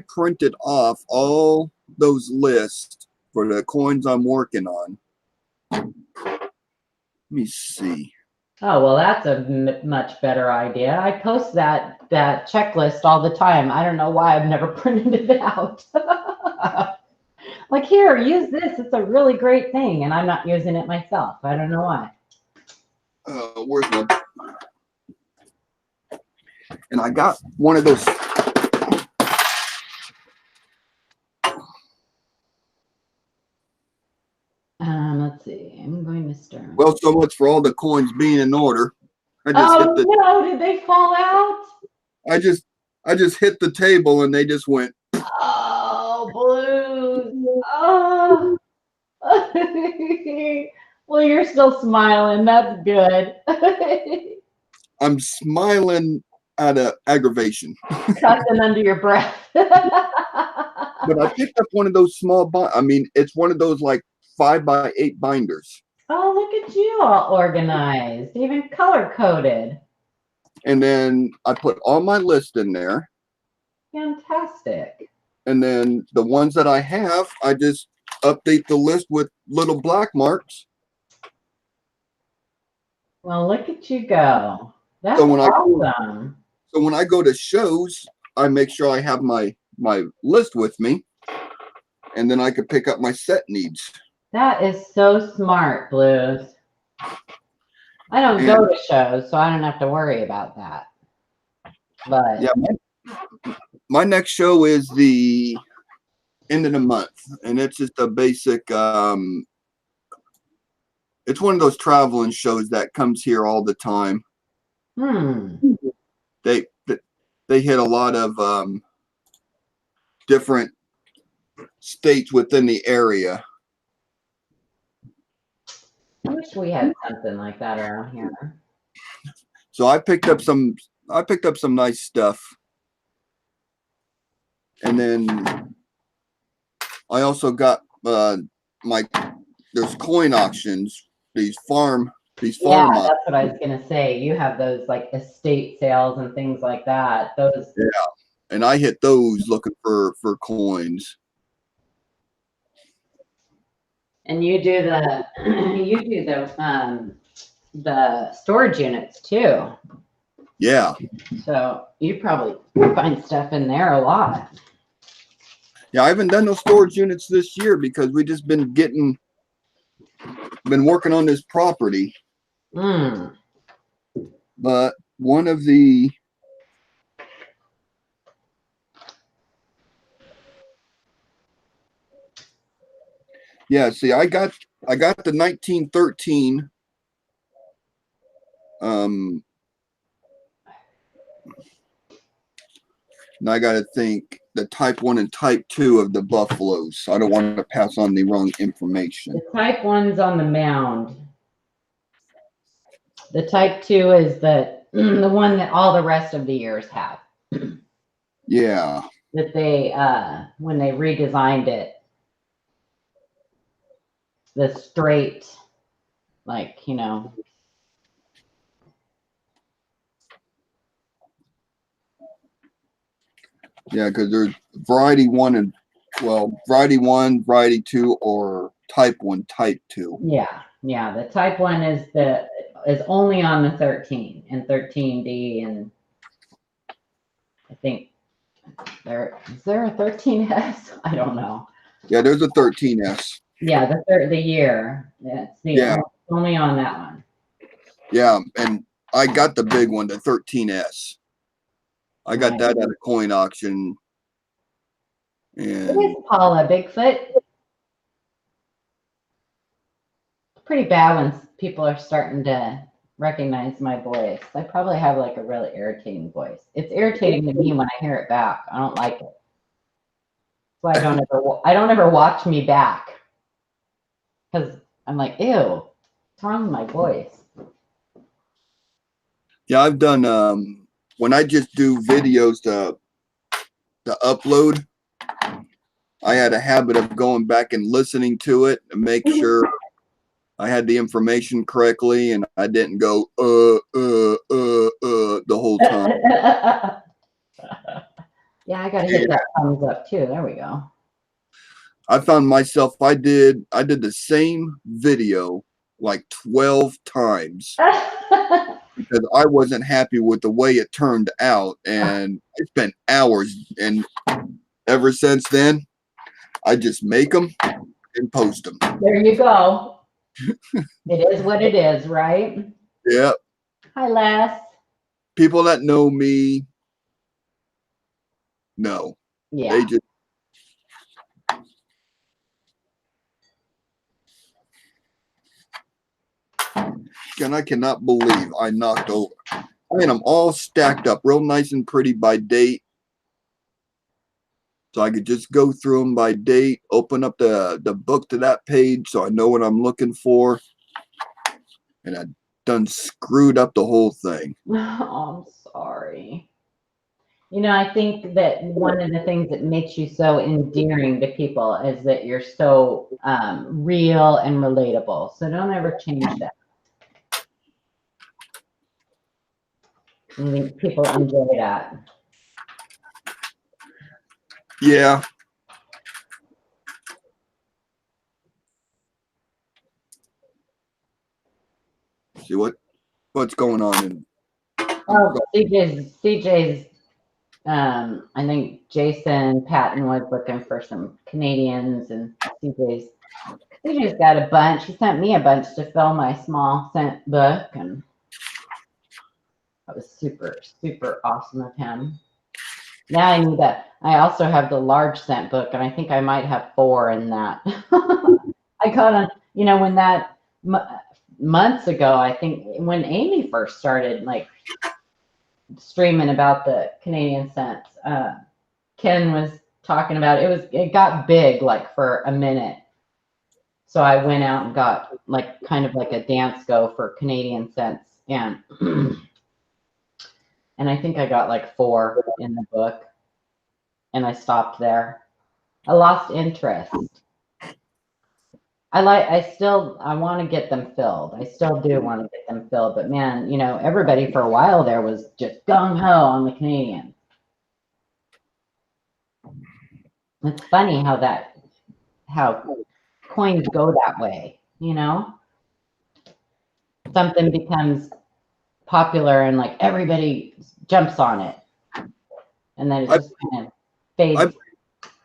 Speaker 1: printed off all those lists for the coins I'm working on. Let me see.
Speaker 4: Oh, well, that's a much better idea. I post that checklist all the time. I don't know why I've never printed it out. Like, here, use this. It's a really great thing, and I'm not using it myself. I don't know why.
Speaker 1: Where's my... And I got one of those...
Speaker 4: Let's see. I'm going to start.
Speaker 1: Well, so much for all the coins being in order.
Speaker 4: No! Did they fall out?
Speaker 1: I just hit the table and they just went.
Speaker 4: Oh, blues! Oh, Well, you're still smiling. That's good.
Speaker 1: I'm smiling out of aggravation.
Speaker 4: Cussing under your breath.
Speaker 1: But I picked up one of those small I mean, it's one of those like 5x8 binders.
Speaker 4: Oh, look at you, all organized, even color coded.
Speaker 1: And then I put all my list in there.
Speaker 4: Fantastic.
Speaker 1: And then the ones that I have, I just update the list with little black marks.
Speaker 4: Well, look at you go. That's
Speaker 1: So when
Speaker 4: awesome.
Speaker 1: So when I go to shows, I make sure I have my list with me, and then I could pick up my set needs.
Speaker 4: That is so smart, Blues. I don't go to shows, so I don't have to worry about that. But
Speaker 1: yeah, my next show is the end of the month, and it's just a basic. It's one of those traveling shows that comes here all the time. They hit a lot of different states within the area.
Speaker 4: I wish we had something like that around here.
Speaker 1: So I picked up some nice stuff. And then I also got there's coin auctions, these farm
Speaker 4: Yeah,
Speaker 1: auctions.
Speaker 4: that's what I was gonna say. You have those like estate sales and things like that. Those.
Speaker 1: Yeah, and I hit those looking for coins.
Speaker 4: And you do the storage units too.
Speaker 1: Yeah.
Speaker 4: So you probably find stuff in there a lot.
Speaker 1: Yeah, I haven't done no storage units this year because we just been working on this property. But one of the see, I got the 1913 and I got to think the type 1 and type 2 of the buffaloes. So I don't want to pass on the wrong information.
Speaker 4: The type 1's on the mound. The type 2 is the one that all the rest of the years have.
Speaker 1: Yeah.
Speaker 4: That they when they redesigned it, the straight, like, you know.
Speaker 1: Yeah, because there's variety 1 and variety 1, variety 2, or type 1, type 2.
Speaker 4: Yeah. The type 1 is only on the 13 and 13D, and I think is there a 13S? I don't know.
Speaker 1: Yeah, there's a 13S.
Speaker 4: Yeah, the year. It's only on that one.
Speaker 1: Yeah, and I got the big one, the 13S. I got that at a coin auction. And
Speaker 4: What is Paula Bigfoot? It's pretty bad when people are starting to recognize my voice. I probably have like a really irritating voice. It's irritating to me when I hear it back. I don't like it. So I don't ever watch me back because I'm like, ew, what's wrong with my voice?
Speaker 1: yeah, I've done when I just do videos to upload, I had a habit of going back and listening to it and make sure I had the information correctly and I didn't go the whole time.
Speaker 4: Yeah, I gotta hit that thumbs up too. There we go.
Speaker 1: I found myself I did the same video like 12 times because I wasn't happy with the way it turned out, and I spent hours, and ever since then I just make them and post them.
Speaker 4: There you go. It is what it is, right?
Speaker 1: Yeah.
Speaker 4: Hi, Les.
Speaker 1: People that know me know.
Speaker 4: Yeah.
Speaker 1: They just and I cannot believe I knocked over. I mean, I'm all stacked up real nice and pretty by date. So I could just go through them by date, open up the book to that page so I know what I'm looking for. and I done screwed up the whole thing.
Speaker 4: Oh, I'm sorry. You know, I think that one of the things that makes you so endearing to people is that you're so real and relatable. So don't ever change that. I think people enjoy that.
Speaker 1: Yeah. See what's going on in.
Speaker 4: Oh, CJ's. I think Jason Patton was looking for some Canadians, and CJ's got a bunch. He sent me a bunch to fill my small scent book, and that was super, super awesome of him. Now I need that. I also have the large scent book, and I think I might have 4 in that. I got on, you know, when that months ago, I think when Amy first started like streaming about the Canadian scents, Ken was talking about it got big like for a minute. So I went out and got like kind of like a dance go for Canadian scents, and and I think I got like 4 in the book, and I stopped there. I lost interest. I want to get them filled. I still do want to get them filled, but man, you know, everybody for a while there was just gung ho on the Canadian. It's funny how coins go that way, you know? Something becomes popular and like everybody jumps on it. And then it just kind of fades.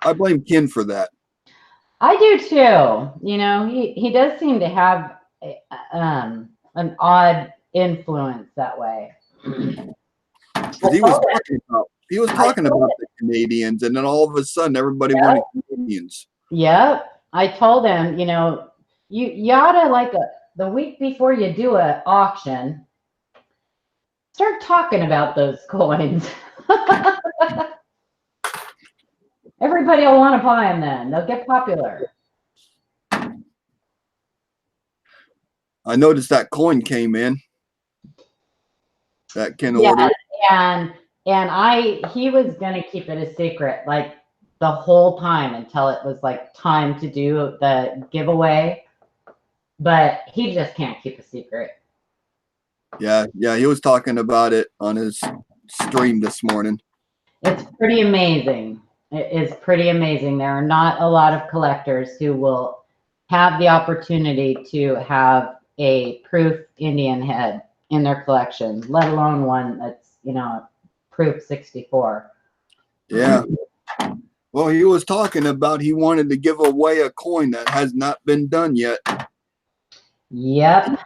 Speaker 1: I blame Ken for that.
Speaker 4: I do too. You know, he does seem to have an odd influence that way.
Speaker 1: He was talking about the Canadians, and then all of a sudden everybody wanted Canadians.
Speaker 4: Yep. I told him, you know, you ought to like the week before you do an auction, start talking about those coins. Everybody will want to buy them then. They'll get popular.
Speaker 1: I noticed that coin came in. That Ken ordered.
Speaker 4: And he was gonna keep it a secret like the whole time until it was like time to do the giveaway. But he just can't keep a secret.
Speaker 1: Yeah, he was talking about it on his stream this morning.
Speaker 4: It's pretty amazing. It is pretty amazing. There are not a lot of collectors who will have the opportunity to have a proof Indian head in their collection, let alone one that's, you know, proof 64.
Speaker 1: Yeah. Well, he was talking about he wanted to give away a coin that has not been done yet.
Speaker 4: Yep.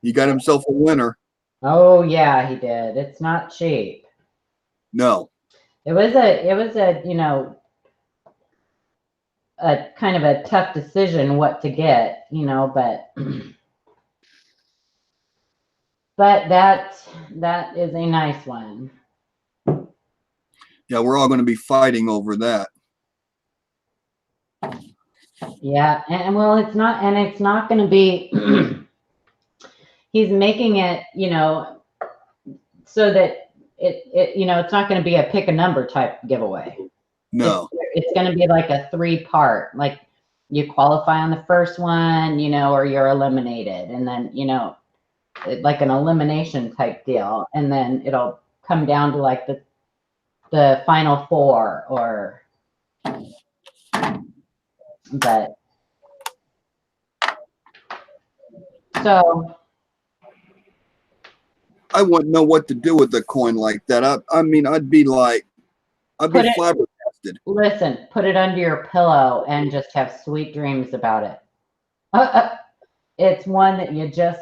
Speaker 1: He got himself a winner.
Speaker 4: Oh yeah, he did. It's not cheap.
Speaker 1: No.
Speaker 4: It was a, you know, a kind of a tough decision what to get, you know, but that is a nice one.
Speaker 1: Yeah, we're all going to be fighting over that.
Speaker 4: Yeah, and well, it's not going to be. He's making it, you know, so that it you know, it's not going to be a pick a number type giveaway.
Speaker 1: No.
Speaker 4: It's going to be like a 3-part, like you qualify on the first one, you know, or you're eliminated, and then, you know, like an elimination type deal, and then it'll come down to like the final 4, or but so
Speaker 1: I wouldn't know what to do with a coin like that. I mean, I'd be flabbergasted.
Speaker 4: Listen, put it under your pillow and just have sweet dreams about it. It's one that you just,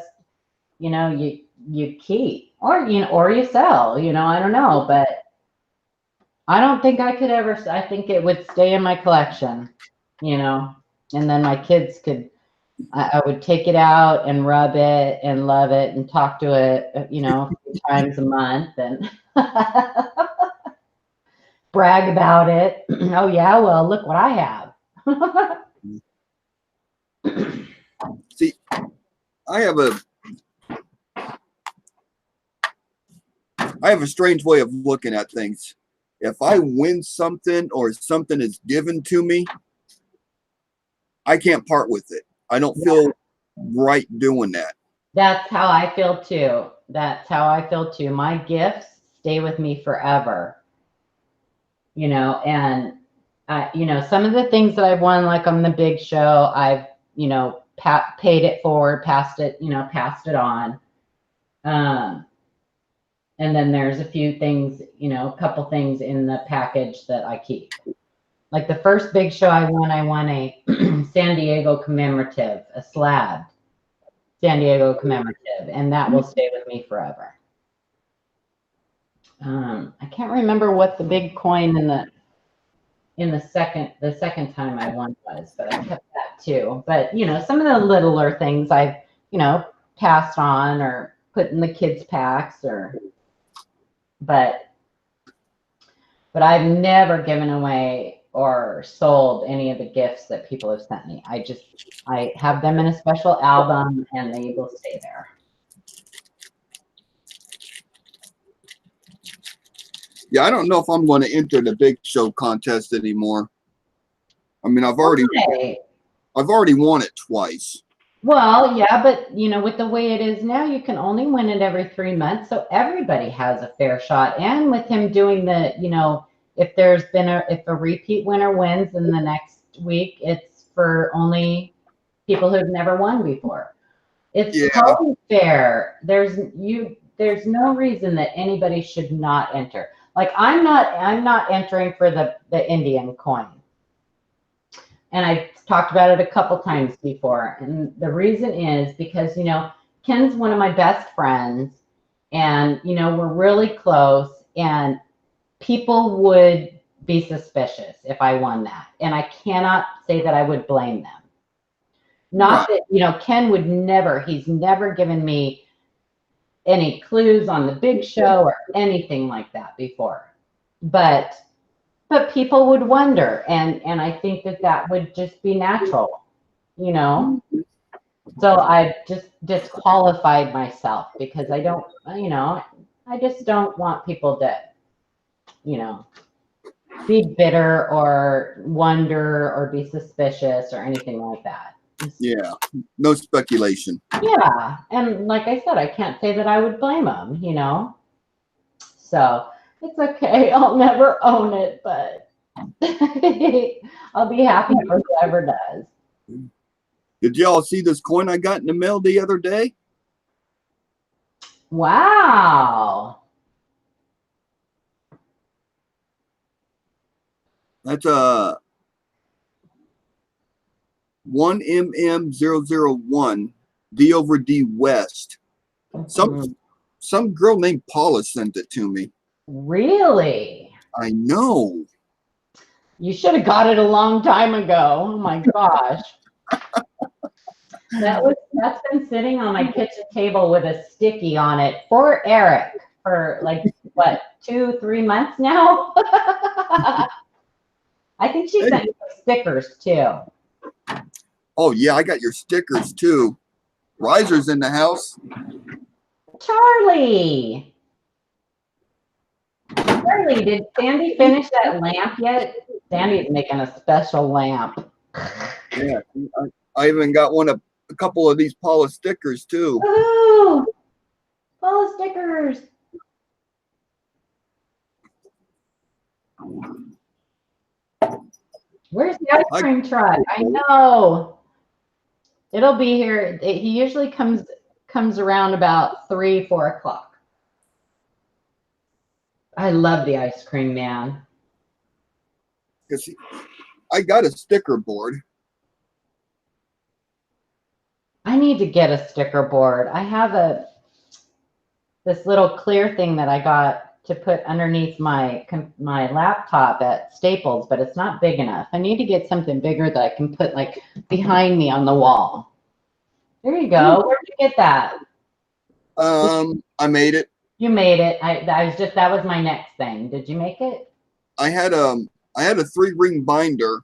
Speaker 4: you know, you keep, or you know, or you sell, you know, I don't know, but I don't think I could ever. I think it would stay in my collection, you know, and then my kids could. I would take it out and rub it and love it and talk to it, you know, a few times a month and brag about it. Oh yeah, well look what I have.
Speaker 1: See, I have I have a strange way of looking at things. If I win something or something is given to me, I can't part with it. I don't feel right doing that.
Speaker 4: That's how I feel too. That's how I feel too. My gifts stay with me forever. You know, and you know, some of the things that I've won, like on the big show, I've, you know, paid it forward, passed it on. And then there's a few things, you know, a couple things in the package that I keep. Like the first big show I won a San Diego commemorative, a slab San Diego commemorative, and that will stay with me forever. I can't remember what the big coin in the second time I won was, but I kept that too. But you know, some of the littler things I've, you know, passed on or put in the kids' packs but I've never given away or sold any of the gifts that people have sent me. I have them in a special album and they will stay there.
Speaker 1: Yeah, I don't know if I'm going to enter the big show contest anymore. I mean, I've already won it twice.
Speaker 4: Well, yeah, but you know, with the way it is now, you can only win it every 3 months, so everybody has a fair shot. And with him doing the, you know, if a repeat winner wins in the next week, it's for only people who've never won before. It's totally fair. There's no reason that anybody should not enter. Like I'm not entering for the Indian coin. And I've talked about it a couple times before. And the reason is because, you know, Ken's one of my best friends and, you know, we're really close and people would be suspicious if I won that. And I cannot say that I would blame them. Not that, you know, Ken would he's never given me any clues on the big show or anything like that before. But people would wonder, and I think that would just be natural, you know. So I just disqualified myself because I don't, you know, I just don't want people to, you know, be bitter or wonder or be suspicious or anything like that.
Speaker 1: Yeah, no speculation.
Speaker 4: Yeah, and like I said, I can't say that I would blame them, you know. So it's okay. I'll never own it, but I'll be happy for whoever does.
Speaker 1: Did y'all see this coin I got in the mail the other day?
Speaker 4: Wow.
Speaker 1: That's a 1MM001 D over D West. Some girl named Paula sent it to me.
Speaker 4: Really?
Speaker 1: I know.
Speaker 4: You should have got it a long time ago. Oh my gosh. That's been sitting on my kitchen table with a sticky on it for Eric for like what, 2-3 months now. I think she sent you stickers too.
Speaker 1: Oh yeah, I got your stickers too. Riser's in the house.
Speaker 4: Charlie, did Sandy finish that lamp yet? Sandy's making a special lamp.
Speaker 1: Yeah, I even got a couple of these Paula stickers too.
Speaker 4: Woohoo! Paula stickers. Where's the ice cream truck? I know. It'll be here. He usually comes around about 3-4 o'clock. I love the ice cream man.
Speaker 1: Because I got a sticker board.
Speaker 4: I need to get a sticker board. I have this little clear thing that I got to put underneath my laptop at Staples, but it's not big enough. I need to get something bigger that I can put like behind me on the wall. There you go. Where'd you get that?
Speaker 1: I made it.
Speaker 4: You made it. That was my next thing. Did you make it?
Speaker 1: I had a 3-ring binder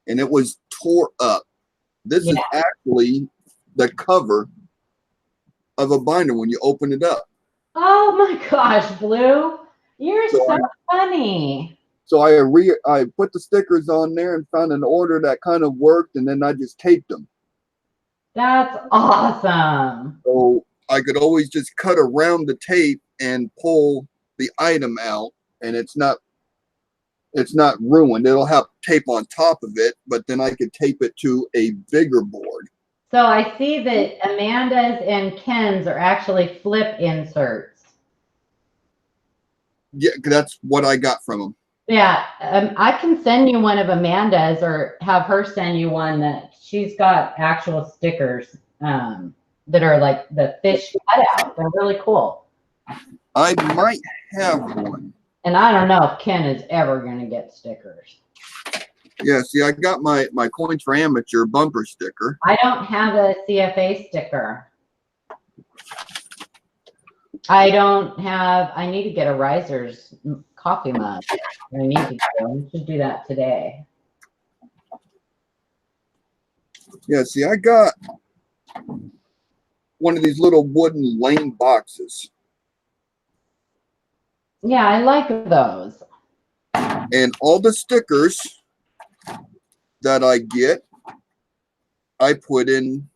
Speaker 1: and it was tore up. This is actually the cover of a binder when you open it up.
Speaker 4: Oh my gosh, Blue. You're
Speaker 1: So
Speaker 4: so funny.
Speaker 1: So I put the stickers on there and found an order that kind of worked, and then I just taped them.
Speaker 4: That's awesome.
Speaker 1: So I could always just cut around the tape and pull the item out, and it's not ruined. It'll have tape on top of it, but then I could tape it to a bigger board.
Speaker 4: So I see that Amanda's and Ken's are actually flip inserts.
Speaker 1: Yeah, that's what I got from them.
Speaker 4: Yeah, I can send you one of Amanda's or have her send you one that she's got actual stickers that are like the fish cutout. They're really cool.
Speaker 1: I might have one.
Speaker 4: And I don't know if Ken is ever going to get stickers.
Speaker 1: Yeah, see, I got my Coins for Amateur bumper sticker.
Speaker 4: I don't have a CFA sticker. I need to get a Riser's coffee mug. I need to go. I should do that today.
Speaker 1: Yeah, see, I got one of these little wooden lane boxes.
Speaker 4: Yeah, I like those.
Speaker 1: And all the stickers that I get, I put in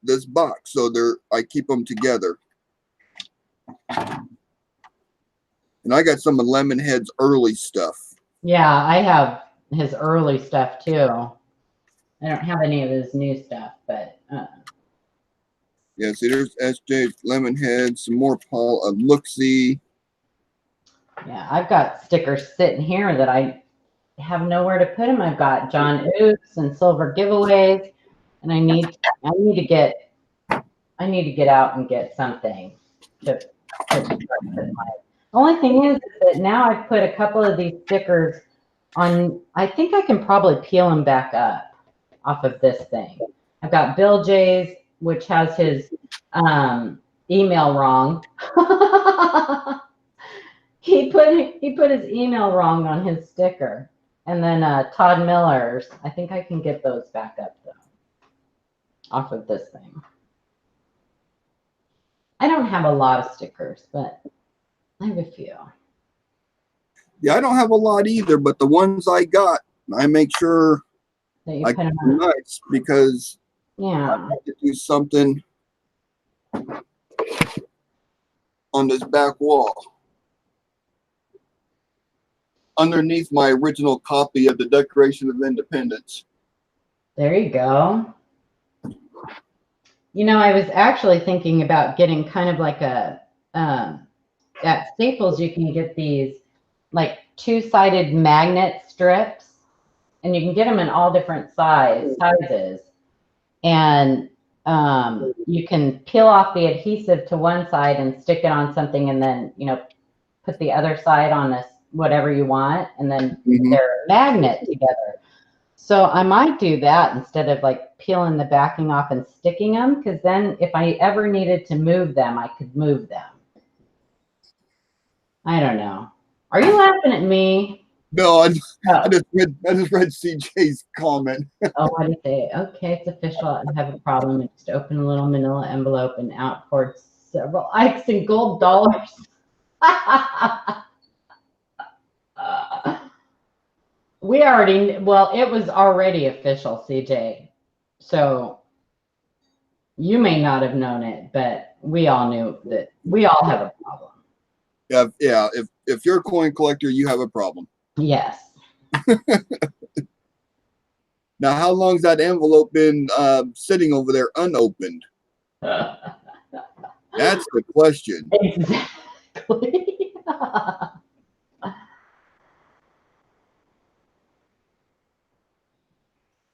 Speaker 1: this box. So I keep them together. And I got some of Lemonhead's early stuff.
Speaker 4: Yeah, I have his early stuff too. I don't have any of his new stuff, but
Speaker 1: Yeah, see, there's SJ, Lemonhead, some more Paul, Looksy.
Speaker 4: yeah, I've got stickers sitting here that I have nowhere to put them. I've got John Oops and Silver Giveaways, and I need to get out and get something to put my. The only thing is that now I've put a couple of these stickers on. I think I can probably peel them back up off of this thing. I've got Bill J's, which has his email wrong. He put his email wrong on his sticker. And then Todd Miller's. I think I can get those back up though, off of this thing. I don't have a lot of stickers, but I have a few.
Speaker 1: Yeah, I don't have a lot either, but the ones I got, I make sure
Speaker 4: That you
Speaker 1: I
Speaker 4: put
Speaker 1: keep
Speaker 4: them
Speaker 1: them nice because I
Speaker 4: yeah.
Speaker 1: have to do something on this back wall. Underneath my original copy of the Declaration of Independence.
Speaker 4: There you go. You know, I was actually thinking about getting kind of like a at Staples you can get these like two-sided magnet strips, and you can get them in all different sizes, and you can peel off the adhesive to one side and stick it on something, and then put the other side on this whatever you want, and then they're magnet together. So I might do that instead of like peeling the backing off and sticking them, because then if I ever needed to move them, I could move them. I don't know. Are you laughing at me?
Speaker 1: No, I just read CJ's comment.
Speaker 4: Oh, what did he say? Okay, it's official. I have a problem. Just open a little manila envelope and out poured several Ikes and gold dollars. It was already official, CJ. So you may not have known it, but we all knew that we all have a problem.
Speaker 1: Yeah. If you're a coin collector, you have a problem.
Speaker 4: Yes.
Speaker 1: Now, how long's that envelope been sitting over there unopened? That's the question.
Speaker 4: Exactly.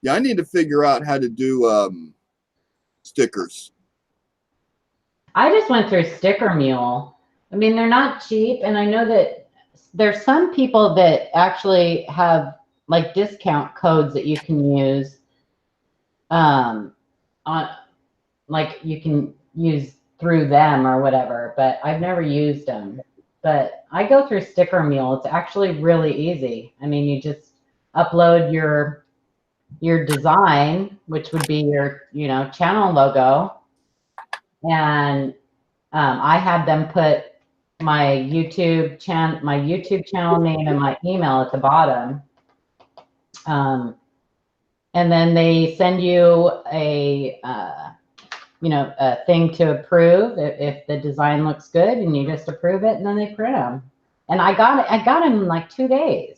Speaker 1: Yeah, I need to figure out how to do stickers.
Speaker 4: I just went through Sticker Mule. I mean, they're not cheap, and I know that there's some people that actually have like discount codes that you can use on, like you can use through them or whatever, but I've never used them. But I go through Sticker Mule. It's actually really easy. I mean, you just upload your design, which would be your channel logo, and I had them put my YouTube channel name and my email at the bottom. And then they send you a a thing to approve if the design looks good, and you just approve it, and then they print them. And I got them in like 2 days.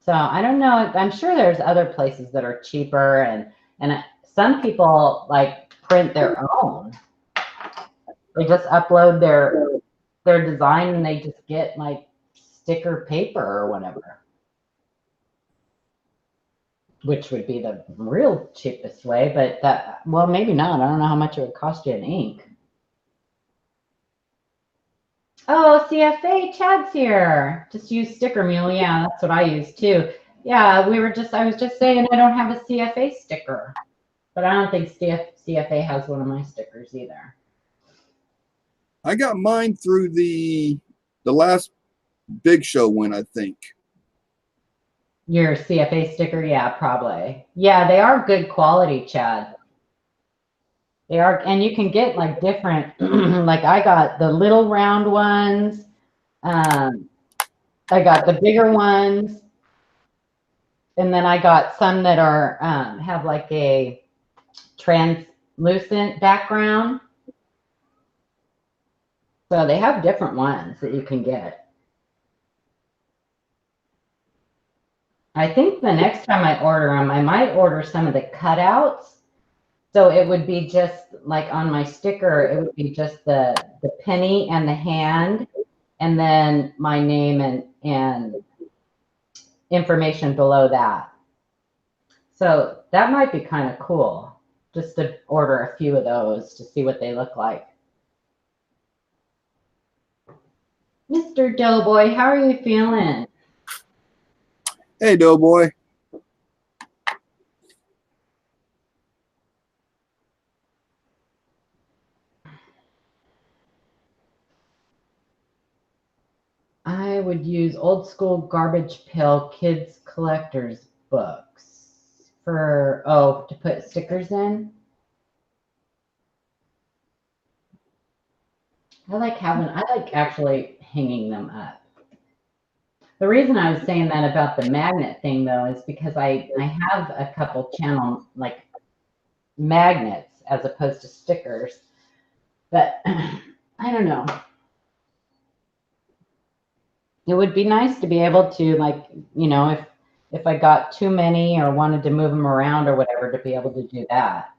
Speaker 4: So I don't know. I'm sure there's other places that are cheaper, and some people like print their own. They just upload their design, and they just get like sticker paper or whatever, which would be the real cheapest way. But well, maybe not. I don't know how much it would cost you in ink. Oh, CFA, Chad's here. Just use Sticker Mule. Yeah, that's what I use too. Yeah, I was just saying I don't have a CFA sticker, but I don't think CFA has one of my stickers either.
Speaker 1: I got mine through the last Big Show win, I think.
Speaker 4: Your CFA sticker? Yeah, probably. Yeah, they are good quality, Chad. They are, and you can get like different, like I got the little round ones. I got the bigger ones. And then I got some that are, have like a translucent background. So they have different ones that you can get. I think the next time I order them, I might order some of the cutouts. So it would be just like on my sticker, it would be just the penny and the hand, and then my name and information below that. So that might be kind of cool, just to order a few of those to see what they look like. Mr. Doughboy, how are you feeling?
Speaker 1: Hey, Doughboy.
Speaker 4: I would use old school garbage pail kids collectors books for, to put stickers in. I like actually hanging them up. The reason I was saying that about the magnet thing though is because I have a couple channel like magnets as opposed to stickers, but I don't know. It would be nice to be able to, like, if I got too many or wanted to move them around or whatever, to be able to do that.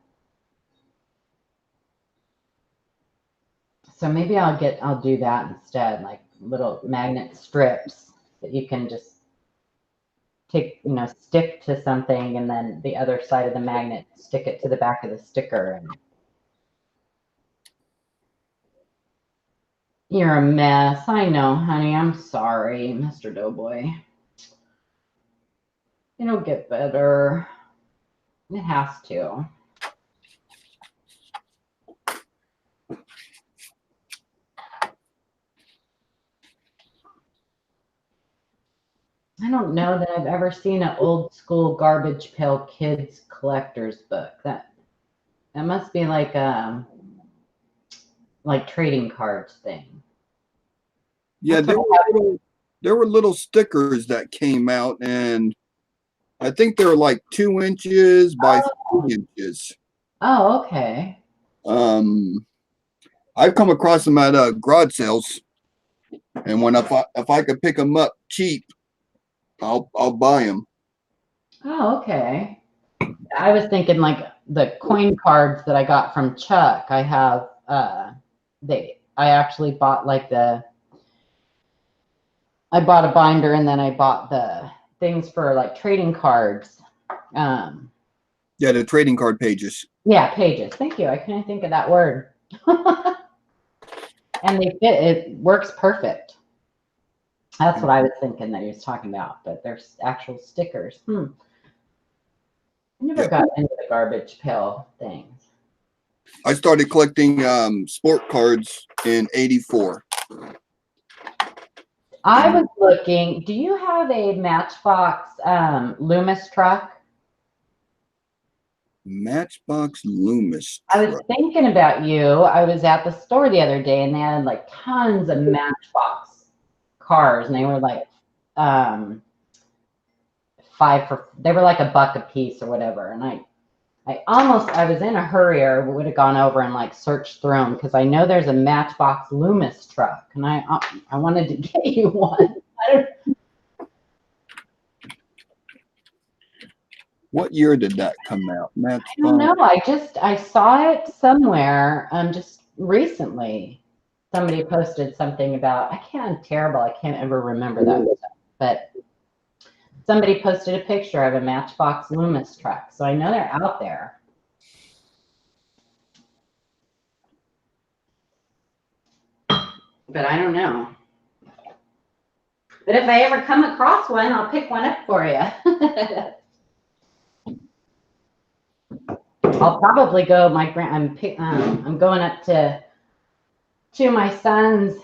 Speaker 4: So maybe I'll do that instead, like little magnet strips that you can just take, stick to something, and then the other side of the magnet, stick it to the back of the sticker. And you're a mess. I know, honey. I'm sorry, Mr. Doughboy. It'll get better. It has to. I don't know that I've ever seen an old school garbage pail kids collector's book. That must be like trading cards thing.
Speaker 1: Yeah, there were little stickers that came out, and I think they were like 2 inches by 3 inches.
Speaker 4: Oh, okay.
Speaker 1: I've come across them at garage sales, and if I could pick them up cheap, I'll buy them.
Speaker 4: Oh, okay. I was thinking like the coin cards that I got from Chuck. I have I actually bought I bought a binder, and then I bought the things for like trading cards.
Speaker 1: Yeah, the trading card pages.
Speaker 4: Yeah, pages. Thank you. I couldn't think of that word. And they fit. It works perfect. That's what I was thinking that he was talking about. But there's actual stickers. I never got into the garbage pail things.
Speaker 1: I started collecting sport cards in '84.
Speaker 4: I was looking. Do you have a Matchbox Loomis truck?
Speaker 1: Matchbox Loomis.
Speaker 4: I was thinking about you. I was at the store the other day and they had like tons of Matchbox cars and they were like they were like $1 a piece or whatever. And I was in a hurry or would have gone over and like searched through them because I know there's a Matchbox Loomis truck and I wanted to get you one.
Speaker 1: What year did that come out?
Speaker 4: I don't know. I saw it somewhere just recently. Somebody posted something about I can't ever remember that stuff. But somebody posted a picture of a Matchbox Loomis truck. So I know they're out there. But I don't know. But if I ever come across one, I'll pick one up for you. I'll probably go. I'm going up to my son's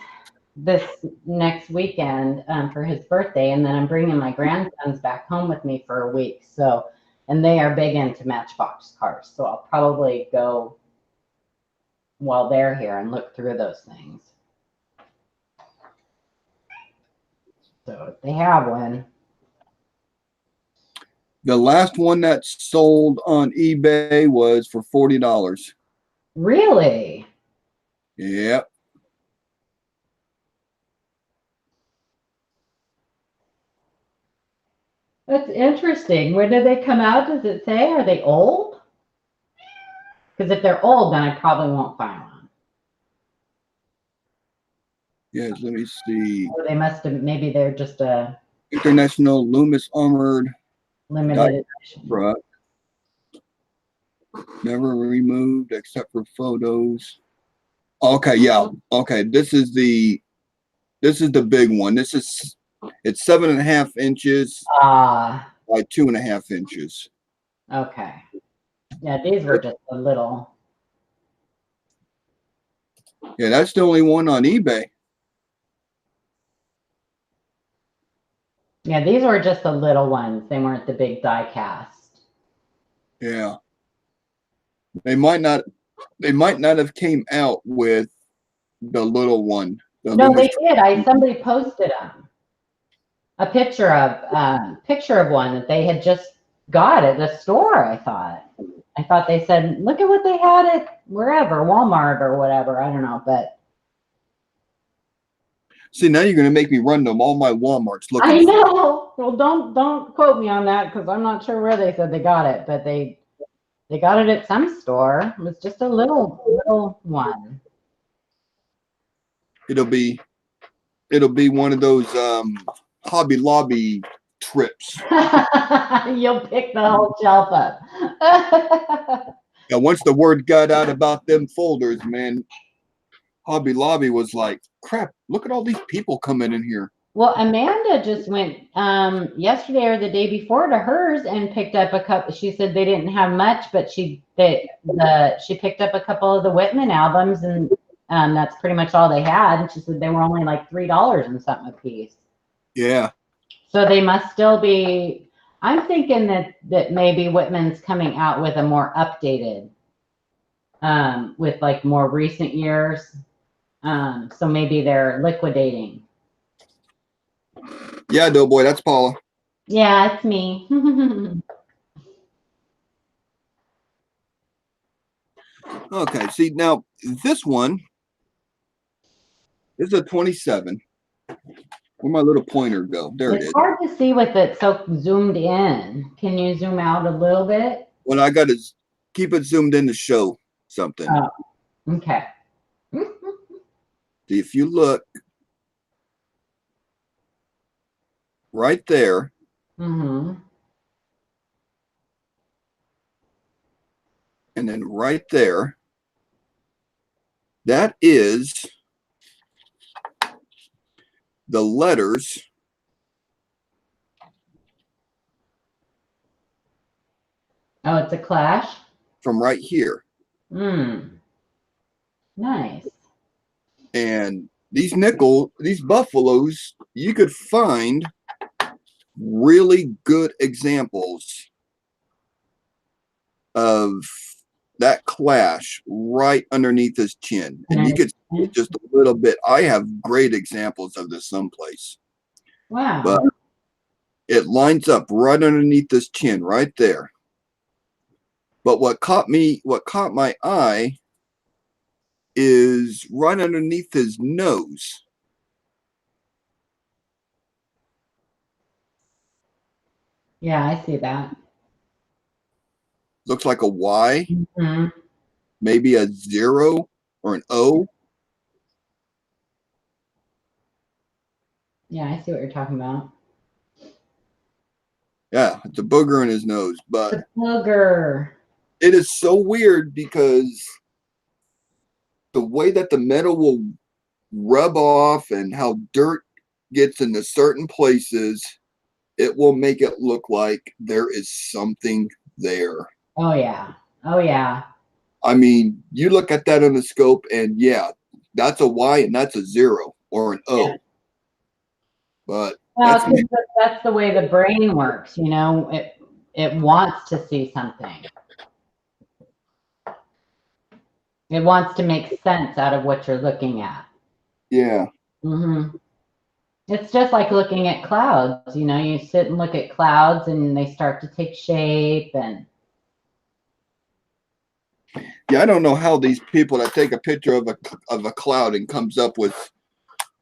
Speaker 4: this next weekend for his birthday, and then I'm bringing my grandsons back home with me for a week. So, and they are big into Matchbox cars, so I'll probably go while they're here and look through those things. So if they have one.
Speaker 1: The last one that sold on eBay was for $40.
Speaker 4: Really?
Speaker 1: Yep.
Speaker 4: That's interesting. When did they come out? Does it say? Are they old? Because if they're old, then I probably won't find one.
Speaker 1: Yes, let me see.
Speaker 4: Or they must have, maybe they're just a
Speaker 1: International Loomis Armored
Speaker 4: limited edition.
Speaker 1: truck. Never removed except for photos. Okay, yeah. Okay, this is the big one. It's 7.5 inches by 2.5 inches.
Speaker 4: Okay. Yeah, these were just a little.
Speaker 1: Yeah, that's the only one on eBay.
Speaker 4: Yeah, these were just the little ones. They weren't the big die cast.
Speaker 1: Yeah. They might not have came out with the little one.
Speaker 4: No, they did. Somebody posted them. A picture of one that they had just got at the store, I thought they said, look at what they had at wherever, Walmart or whatever. I don't know, but
Speaker 1: see, now you're gonna make me run to all my Walmarts looking.
Speaker 4: I know. Well, don't quote me on that because I'm not sure where they said they got it, but they got it at some store. It was just a little one.
Speaker 1: It'll be one of those Hobby Lobby trips.
Speaker 4: You'll pick the whole shelf up.
Speaker 1: Yeah, once the word got out about them folders, man, Hobby Lobby was like, crap, look at all these people coming in here.
Speaker 4: Well, Amanda just went yesterday or the day before to hers and picked up a couple. She said they didn't have much, but she picked up a couple of the Whitman albums, and that's pretty much all they had. And she said they were only like $3 and something a piece.
Speaker 1: Yeah.
Speaker 4: So they must still be. I'm thinking that maybe Whitman's coming out with a more updated, with like more recent years. So maybe they're liquidating.
Speaker 1: Yeah, Doughboy, that's Paula.
Speaker 4: Yeah, it's me.
Speaker 1: Okay, see now this one is a 27. Where'd my little pointer go? There it is.
Speaker 4: It's hard to see with it so zoomed in. Can you zoom out a little bit?
Speaker 1: Well, I got to keep it zoomed in to show something.
Speaker 4: Oh, okay.
Speaker 1: See, if you look right there,
Speaker 4: Mm-hmm.
Speaker 1: and then right there, that is the letters
Speaker 4: Oh, it's a Clash?
Speaker 1: from right here.
Speaker 4: Nice.
Speaker 1: And these buffaloes, you could find really good examples of that clash right underneath his chin. And you could see it just a little bit. I have great examples of this someplace.
Speaker 4: Wow.
Speaker 1: But it lines up right underneath his chin, right there. But what caught my eye is right underneath his nose.
Speaker 4: Yeah, I see that.
Speaker 1: Looks like a Y,
Speaker 4: Mm-hmm.
Speaker 1: maybe a 0 or an O.
Speaker 4: Yeah, I see what you're talking about.
Speaker 1: Yeah, it's a booger in his nose. But
Speaker 4: The booger.
Speaker 1: it is so weird because the way that the metal will rub off and how dirt gets into certain places, it will make it look like there is something there.
Speaker 4: Oh yeah. Oh yeah.
Speaker 1: I mean, you look at that on the scope and yeah, that's a Y and that's a 0 or an O.
Speaker 4: Yeah.
Speaker 1: But
Speaker 4: Well,
Speaker 1: that's me.
Speaker 4: that's the way the brain works, you know. It wants to see something. It wants to make sense out of what you're looking at.
Speaker 1: Yeah.
Speaker 4: Mm-hmm. It's just like looking at clouds. You know, you sit and look at clouds and they start to take shape and
Speaker 1: Yeah, I don't know how these people that take a picture of a cloud and comes up with,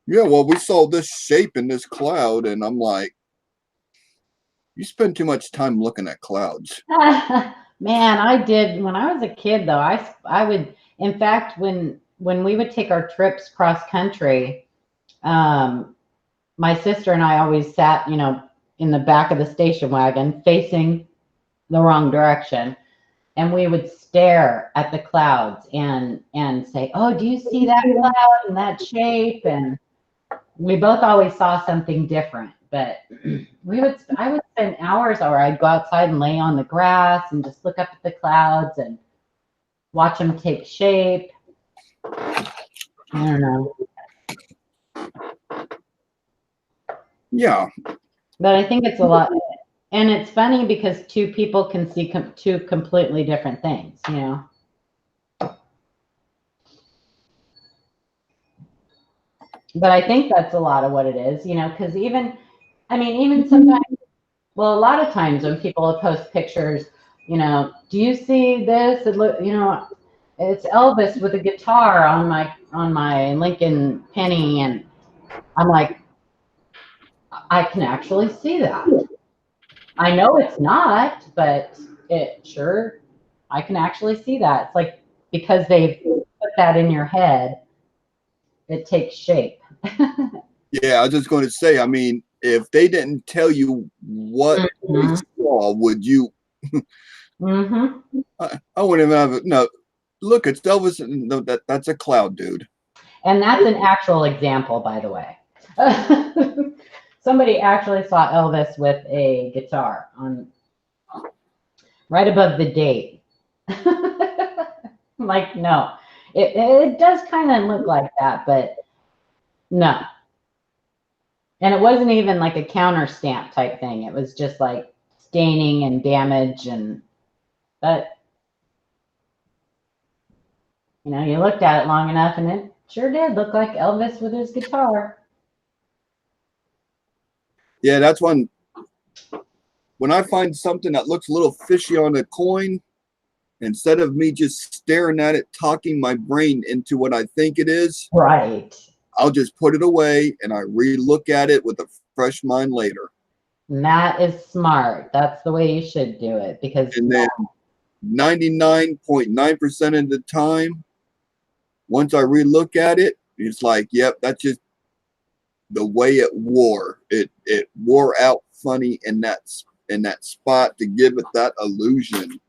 Speaker 1: yeah, well, we saw this shape in this cloud, and I'm like, you spend too much time looking at clouds.
Speaker 4: man, I did when I was a kid though. I would, in fact, when we would take our trips cross country, my sister and I always sat, you know, in the back of the station wagon facing the wrong direction. And we would stare at the clouds and say, "Oh, do you see that cloud and that shape?" And we both always saw something different. But I would spend hours, or I'd go outside and lay on the grass and just look up at the clouds and watch them take shape. I don't know.
Speaker 1: Yeah.
Speaker 4: But I think it's a lot. And it's funny because two people can see two completely different things, you know? But I think that's a lot of what it is, you know, because even sometimes, well, a lot of times when people post pictures, you know, do you see this? It look, you know, it's Elvis with a guitar on my Lincoln Penny, and I'm like, I can actually see that. I know it's not, but I can actually see that. It's like because they've put that in your head, it takes shape.
Speaker 1: Yeah, I was just going to say, I mean, if they didn't tell you what they saw, would you?
Speaker 4: Mm-hmm.
Speaker 1: I wouldn't even have it. No, look, it's Elvis. No, that's a cloud, dude.
Speaker 4: And that's an actual example, by the way. Somebody actually saw Elvis with a guitar on right above the date. Like, no, it does kind of look like that, but no. And it wasn't even like a counter stamp type thing. It was just like staining and damage, but you know, you looked at it long enough and it sure did look like Elvis with his guitar.
Speaker 1: Yeah, that's when I find something that looks a little fishy on a coin, instead of me just staring at it, talking my brain into what I think it is,
Speaker 4: Right.
Speaker 1: I'll just put it away and I re-look at it with a fresh mind later.
Speaker 4: And that is smart. That's the way you should do it because
Speaker 1: And then 99.9% of the time, once I re-look at it, it's like, yep, that's just the way it wore. It wore out funny in that spot to give it that illusion.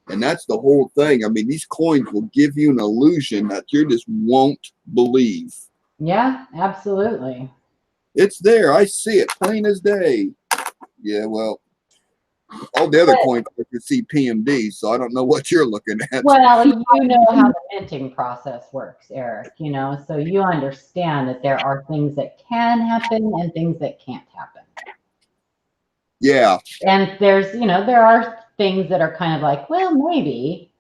Speaker 1: And that's the whole thing. I mean, these coins will give you an illusion that you just won't believe.
Speaker 4: yeah, absolutely.
Speaker 1: It's there. I see it plain as day. Yeah, well, all the other coins I can see PMD, so I don't know what you're looking at.
Speaker 4: Well, you know how the minting process works, Eric, you know, so you understand that there are things that can happen and things that can't happen.
Speaker 1: Yeah.
Speaker 4: And there's, you know, there are things that are kind of like, well, maybe,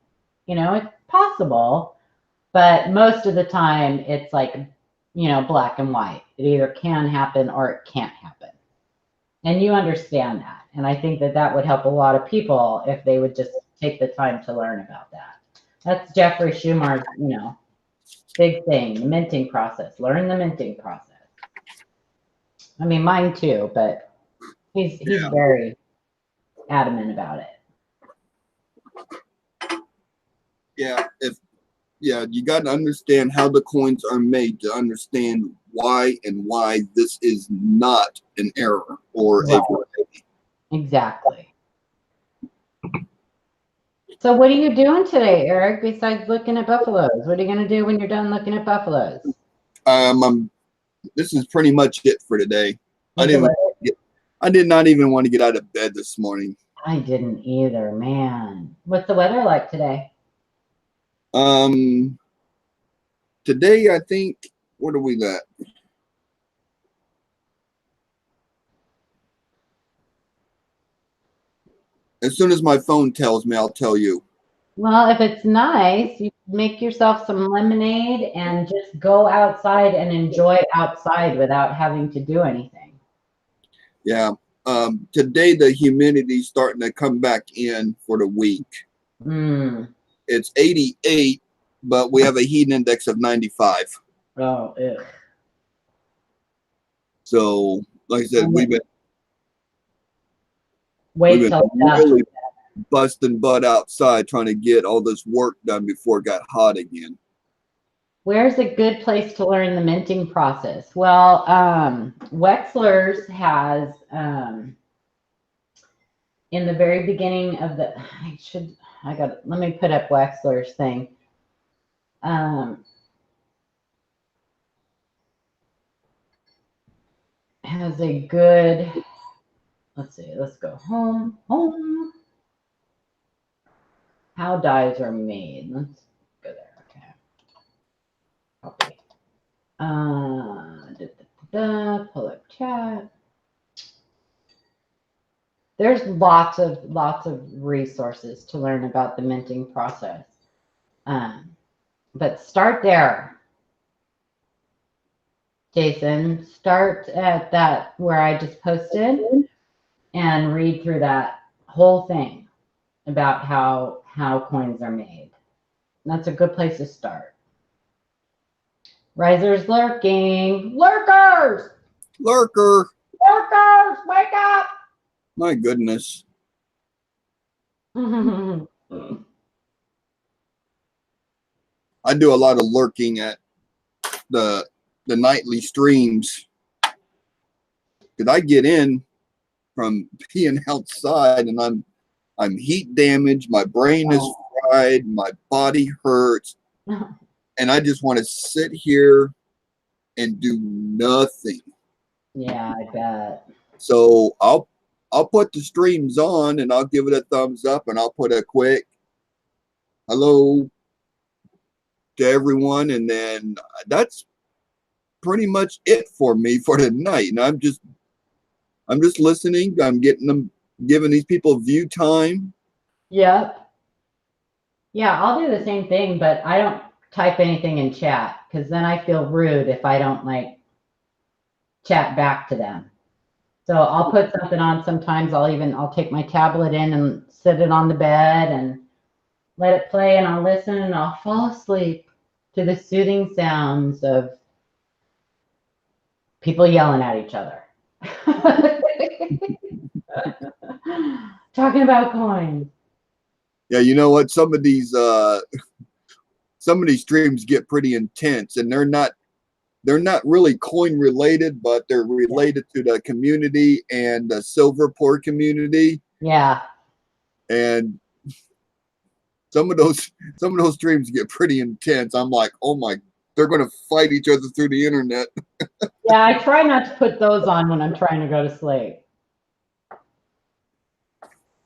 Speaker 4: it's possible. But most of the time, it's like, black and white. It either can happen or it can't happen. And you understand that. And I think that that would help a lot of people if they would just take the time to learn about that. That's Jeffrey Schumar's, big thing, the minting process. Learn the minting process. I mean, mine too, but he's very adamant about it.
Speaker 1: Yeah, you got to understand how the coins are made to understand why this is not an error or
Speaker 4: Right. Exactly. So what are you doing today, Eric, besides looking at buffaloes? What are you going to do when you're done looking at buffaloes?
Speaker 1: This is pretty much it for today. I did not even want to get out of bed this morning.
Speaker 4: I didn't either, man. What's the weather like today?
Speaker 1: Today, I think, what are we at? As soon as my phone tells me, I'll tell you.
Speaker 4: Well, if it's nice, you make yourself some lemonade and just go outside and enjoy outside without having to do anything.
Speaker 1: Yeah. Today, the humidity's starting to come back in for the week. It's 88, but we have a heat index of 95.
Speaker 4: Oh, ew.
Speaker 1: So, like I said, we've been
Speaker 4: really
Speaker 1: busting butt outside trying to get all this work done before it got hot again.
Speaker 4: Where's a good place to learn the minting process? Well, Wexler's has, in the very beginning of the, let me put up Wexler's thing. Has a good, let's see, let's go home. How dyes are made. Let's go there. Okay. Copy. Pull up chat. There's lots of resources to learn about the minting process. But start there. Jason, start at that where I just posted and read through that whole thing about how coins are made. That's a good place to start. Risers lurking. Lurkers!
Speaker 1: Lurker!
Speaker 4: Lurkers! Wake up!
Speaker 1: My goodness. I do a lot of lurking at the nightly streams. Because I get in from being outside and I'm heat damaged, my brain is fried, my body hurts, and I just want to sit here and do nothing.
Speaker 4: Yeah, I bet.
Speaker 1: So I'll put the streams on and I'll give it a thumbs up and I'll put a quick hello to everyone, and then that's pretty much it for me for tonight. And I'm just listening. I'm giving these people view time.
Speaker 4: Yep. Yeah, I'll do the same thing, but I don't type anything in chat because then I feel rude if I don't like chat back to them. So I'll put something on. Sometimes I'll take my tablet in and sit it on the bed and let it play, and I'll listen and I'll fall asleep to the soothing sounds of people yelling at each other. Talking about coins.
Speaker 1: Yeah, you know what? Some of these streams get pretty intense, and they're not really coin related, but they're related to the community and the silver pour community.
Speaker 4: Yeah.
Speaker 1: And some of those streams get pretty intense. I'm like, oh my, they're going to fight each other through the internet.
Speaker 4: Yeah, I try not to put those on when I'm trying to go to sleep.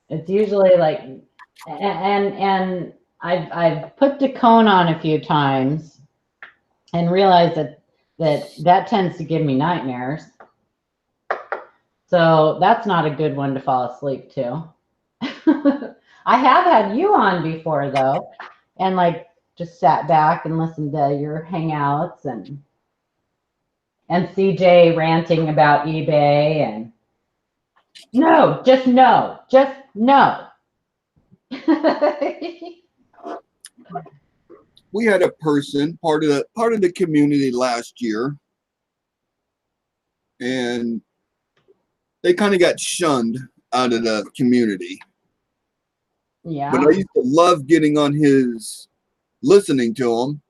Speaker 4: It's usually like, and I've put Dacone on a few times and realized that tends to give me nightmares. So that's not a good one to fall asleep to. I have had you on before though, and like just sat back and listened to your hangouts and CJ ranting about eBay and no, just no, just no.
Speaker 1: We had a person, part of the community last year, and they kind of got shunned out of the community.
Speaker 4: Yeah.
Speaker 1: But I used to love getting on listening to him.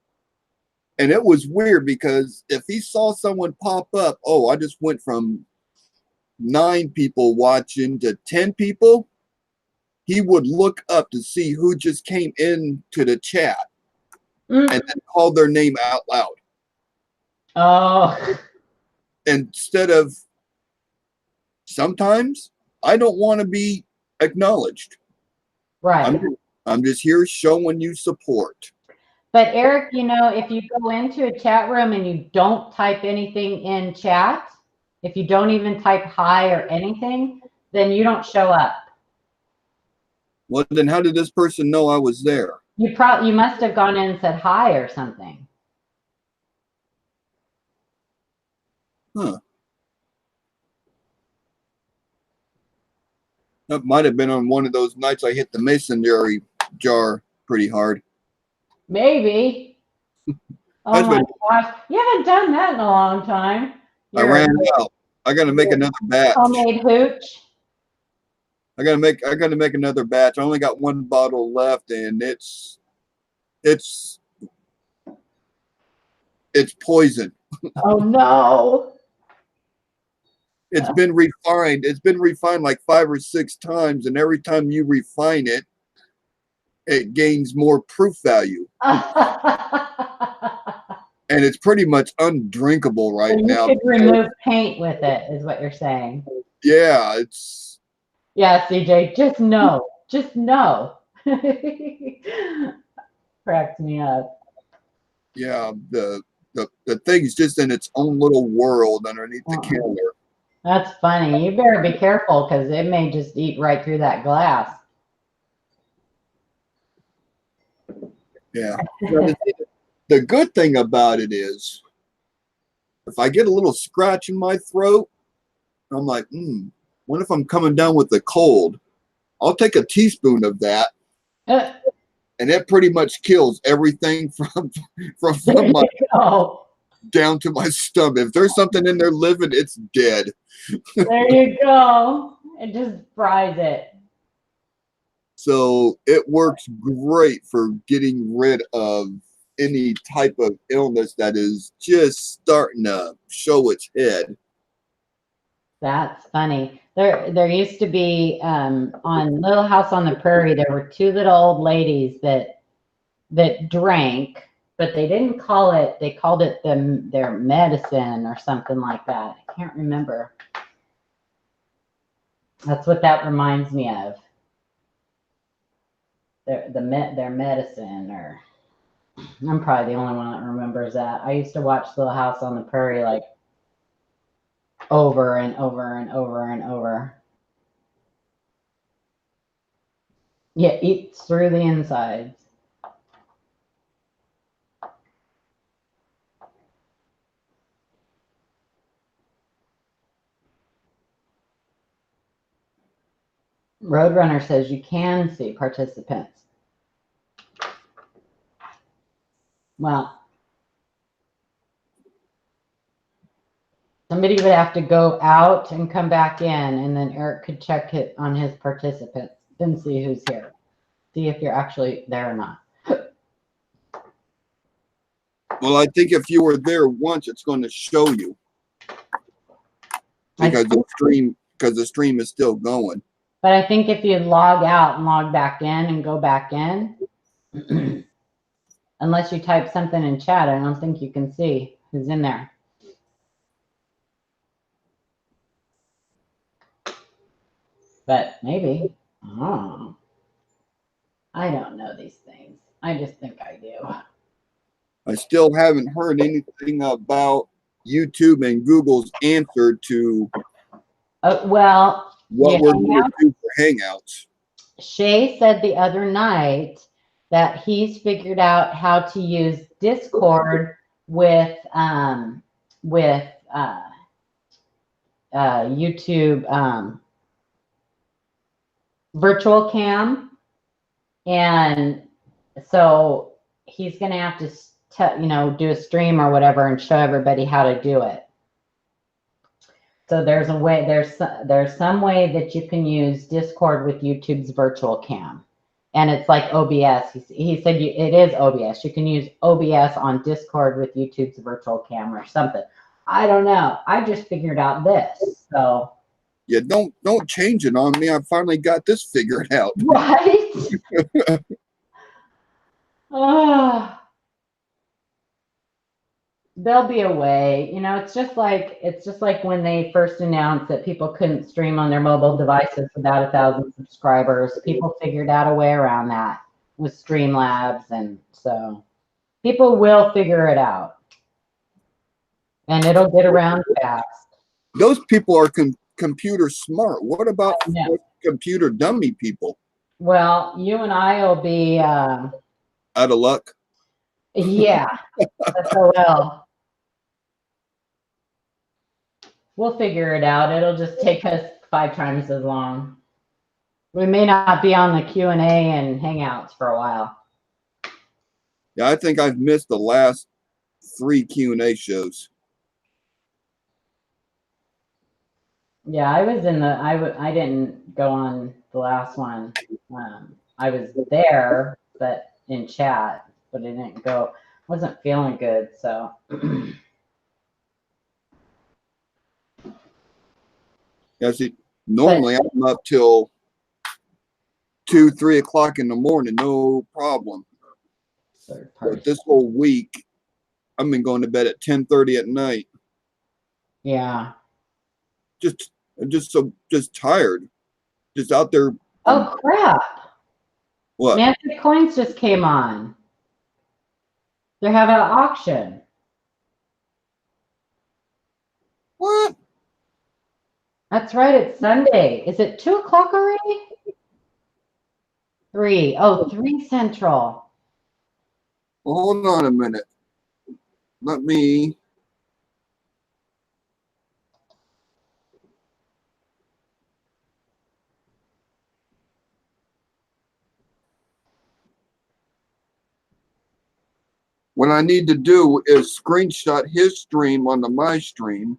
Speaker 1: And it was weird because if he saw someone pop up, oh, I just went from 9 people watching to 10 people, he would look up to see who just came into the chat and then call their name out loud.
Speaker 4: Oh.
Speaker 1: Instead of, sometimes I don't want to be acknowledged.
Speaker 4: Right.
Speaker 1: I'm just here showing you support.
Speaker 4: But Eric, you know, if you go into a chat room and you don't type anything in chat, if you don't even type hi or anything, then you don't show up.
Speaker 1: Well, then how did this person know I was there?
Speaker 4: You must have gone in and said hi or something.
Speaker 1: Huh. That might have been on one of those nights I hit the mason jar pretty hard.
Speaker 4: Maybe. Oh my gosh. You haven't done that in a long time.
Speaker 1: I ran out. I gotta make another batch.
Speaker 4: Homemade hooch.
Speaker 1: I gotta make another batch. I only got 1 bottle left, and it's poison.
Speaker 4: Oh no.
Speaker 1: It's been refined. It's been refined like 5 or 6 times, and every time you refine it, it gains more proof value. And it's pretty much undrinkable right now.
Speaker 4: You could remove paint with it, is what you're saying.
Speaker 1: Yeah, it's.
Speaker 4: Yeah, CJ, just no. Just no. Cracks me up.
Speaker 1: Yeah, the thing's just in its own little world underneath the counter.
Speaker 4: That's funny. You better be careful because it may just eat right through that glass.
Speaker 1: Yeah. The good thing about it is, if I get a little scratch in my throat, I'm like, what if I'm coming down with a cold? I'll take a teaspoon of that, and it pretty much kills everything from my down to my stomach. If there's something in there living, it's dead.
Speaker 4: There you go. It just fries it.
Speaker 1: So it works great for getting rid of any type of illness that is just starting to show its head.
Speaker 4: That's funny. There used to be on Little House on the Prairie, there were 2 little old ladies that drank, but they didn't call it, they called it their medicine or something like that. I can't remember. That's what that reminds me of. Their medicine, or I'm probably the only one that remembers that. I used to watch Little House on the Prairie like over and over and over and over. Yeah, eats through the insides. Roadrunner says you can see participants. Well, somebody would have to go out and come back in, and then Eric could check it on his participants and see who's here. See if you're actually there or not.
Speaker 1: Well, I think if you were there once, it's going to show you because the stream is still going.
Speaker 4: But I think if you log out and log back in and go back in, unless you type something in chat, I don't think you can see who's in there. But maybe. Oh. I don't know these things. I just think I do.
Speaker 1: I still haven't heard anything about YouTube and Google's answer to
Speaker 4: Well,
Speaker 1: what we're going to do for Hangouts.
Speaker 4: Shay said the other night that he's figured out how to use Discord with YouTube virtual cam, and so he's gonna have to do a stream or whatever and show everybody how to do it. So there's a way, there's some way that you can use Discord with YouTube's virtual cam, and it's like OBS. He said it is OBS. You can use OBS on Discord with YouTube's virtual cam or something. I don't know. I just figured out this. So
Speaker 1: yeah, don't change it on me. I finally got this figured out.
Speaker 4: right. Oh. There'll be a way, it's just like when they first announced that people couldn't stream on their mobile devices without 1,000 subscribers. People figured out a way around that with Streamlabs, and so people will figure it out, and it'll get around fast.
Speaker 1: Those people are computer smart. What about computer dummy people?
Speaker 4: Well, you and I will be
Speaker 1: out of luck.
Speaker 4: Yeah, SOL. We'll figure it out. It'll just take us 5 times as long. We may not be on the Q&A and Hangouts for a while.
Speaker 1: Yeah, I think I've missed the last 3 Q&A shows.
Speaker 4: Yeah, I was in I didn't go on the last one. I was there, but in chat, but I didn't go. Wasn't feeling good, so.
Speaker 1: Yeah, see, normally I'm up till 2, 3 o'clock in the morning, no problem. But this whole week, I've been going to bed at 10:30 at night.
Speaker 4: Yeah.
Speaker 1: Just tired. Just out there.
Speaker 4: Oh crap!
Speaker 1: What?
Speaker 4: Mantic Coins just came on. They're having an auction.
Speaker 1: What?
Speaker 4: That's right. It's Sunday. Is it 2 o'clock already? 3. Oh, 3 Central.
Speaker 1: Well, hold on a minute. Let me. What I need to do is screenshot his stream onto my stream.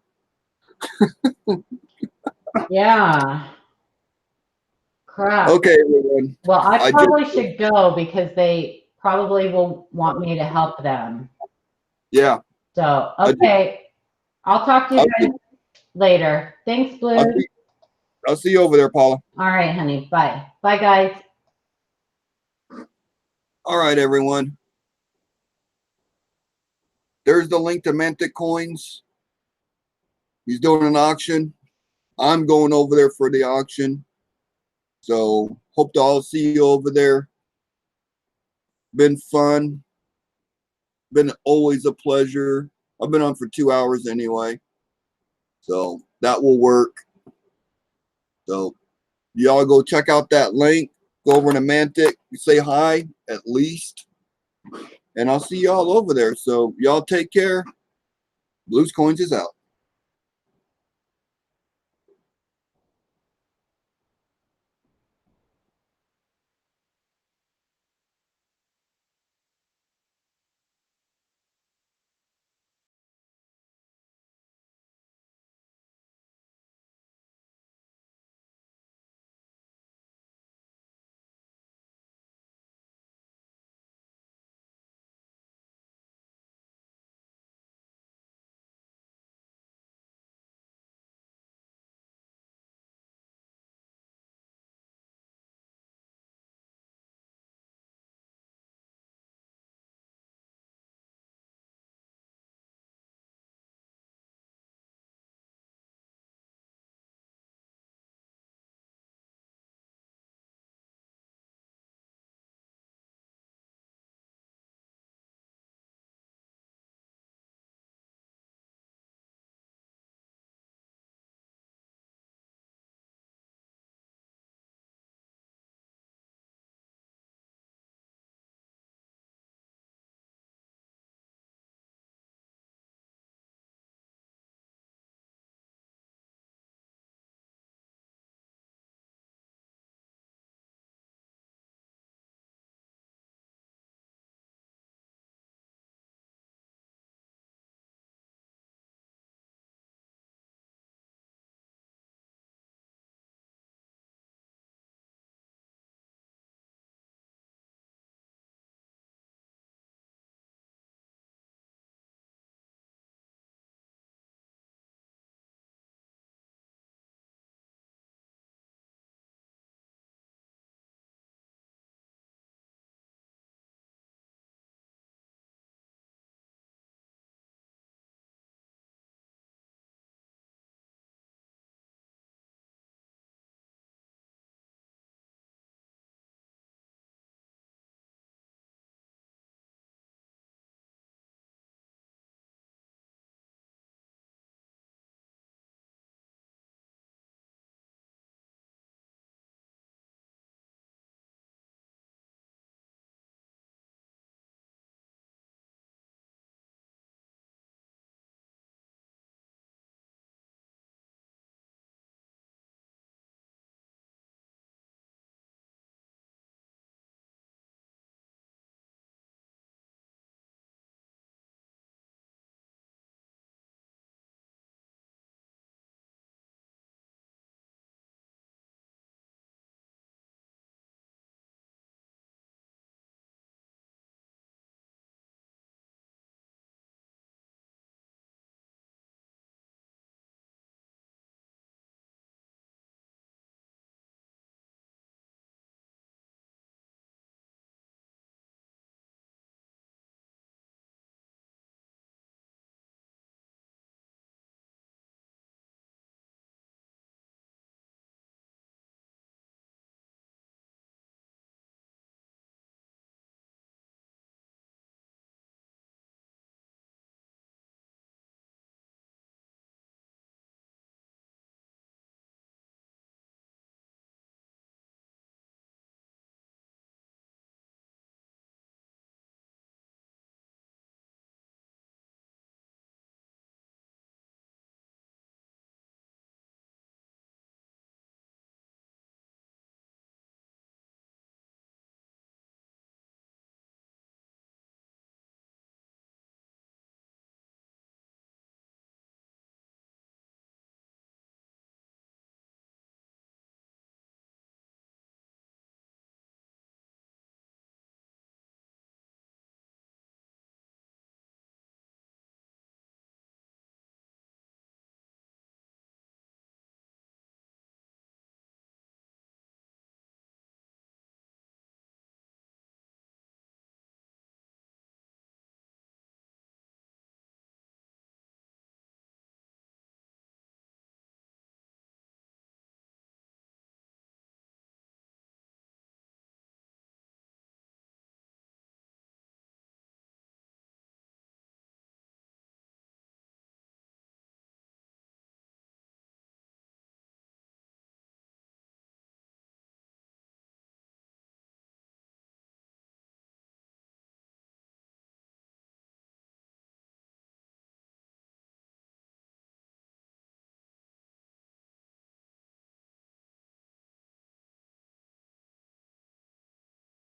Speaker 4: Yeah. Crap.
Speaker 1: Okay, everyone.
Speaker 4: Well, I probably should go because they probably will want me to help them.
Speaker 1: Yeah.
Speaker 4: So, okay. I'll talk to you guys later. Thanks, Blue.
Speaker 1: I'll see you over there, Paula.
Speaker 4: All right, honey. Bye. Bye, guys.
Speaker 1: All right, everyone. There's the link to Mantic Coins. He's doing an auction. I'm going over there for the auction. So hope to all see you over there. Been fun. Been always a pleasure. I've been on for 2 hours anyway. So that will work. So y'all go check out that link. Go over to Mantic. Say hi at least. And I'll see y'all over there. So y'all take care. Blues Coins is out.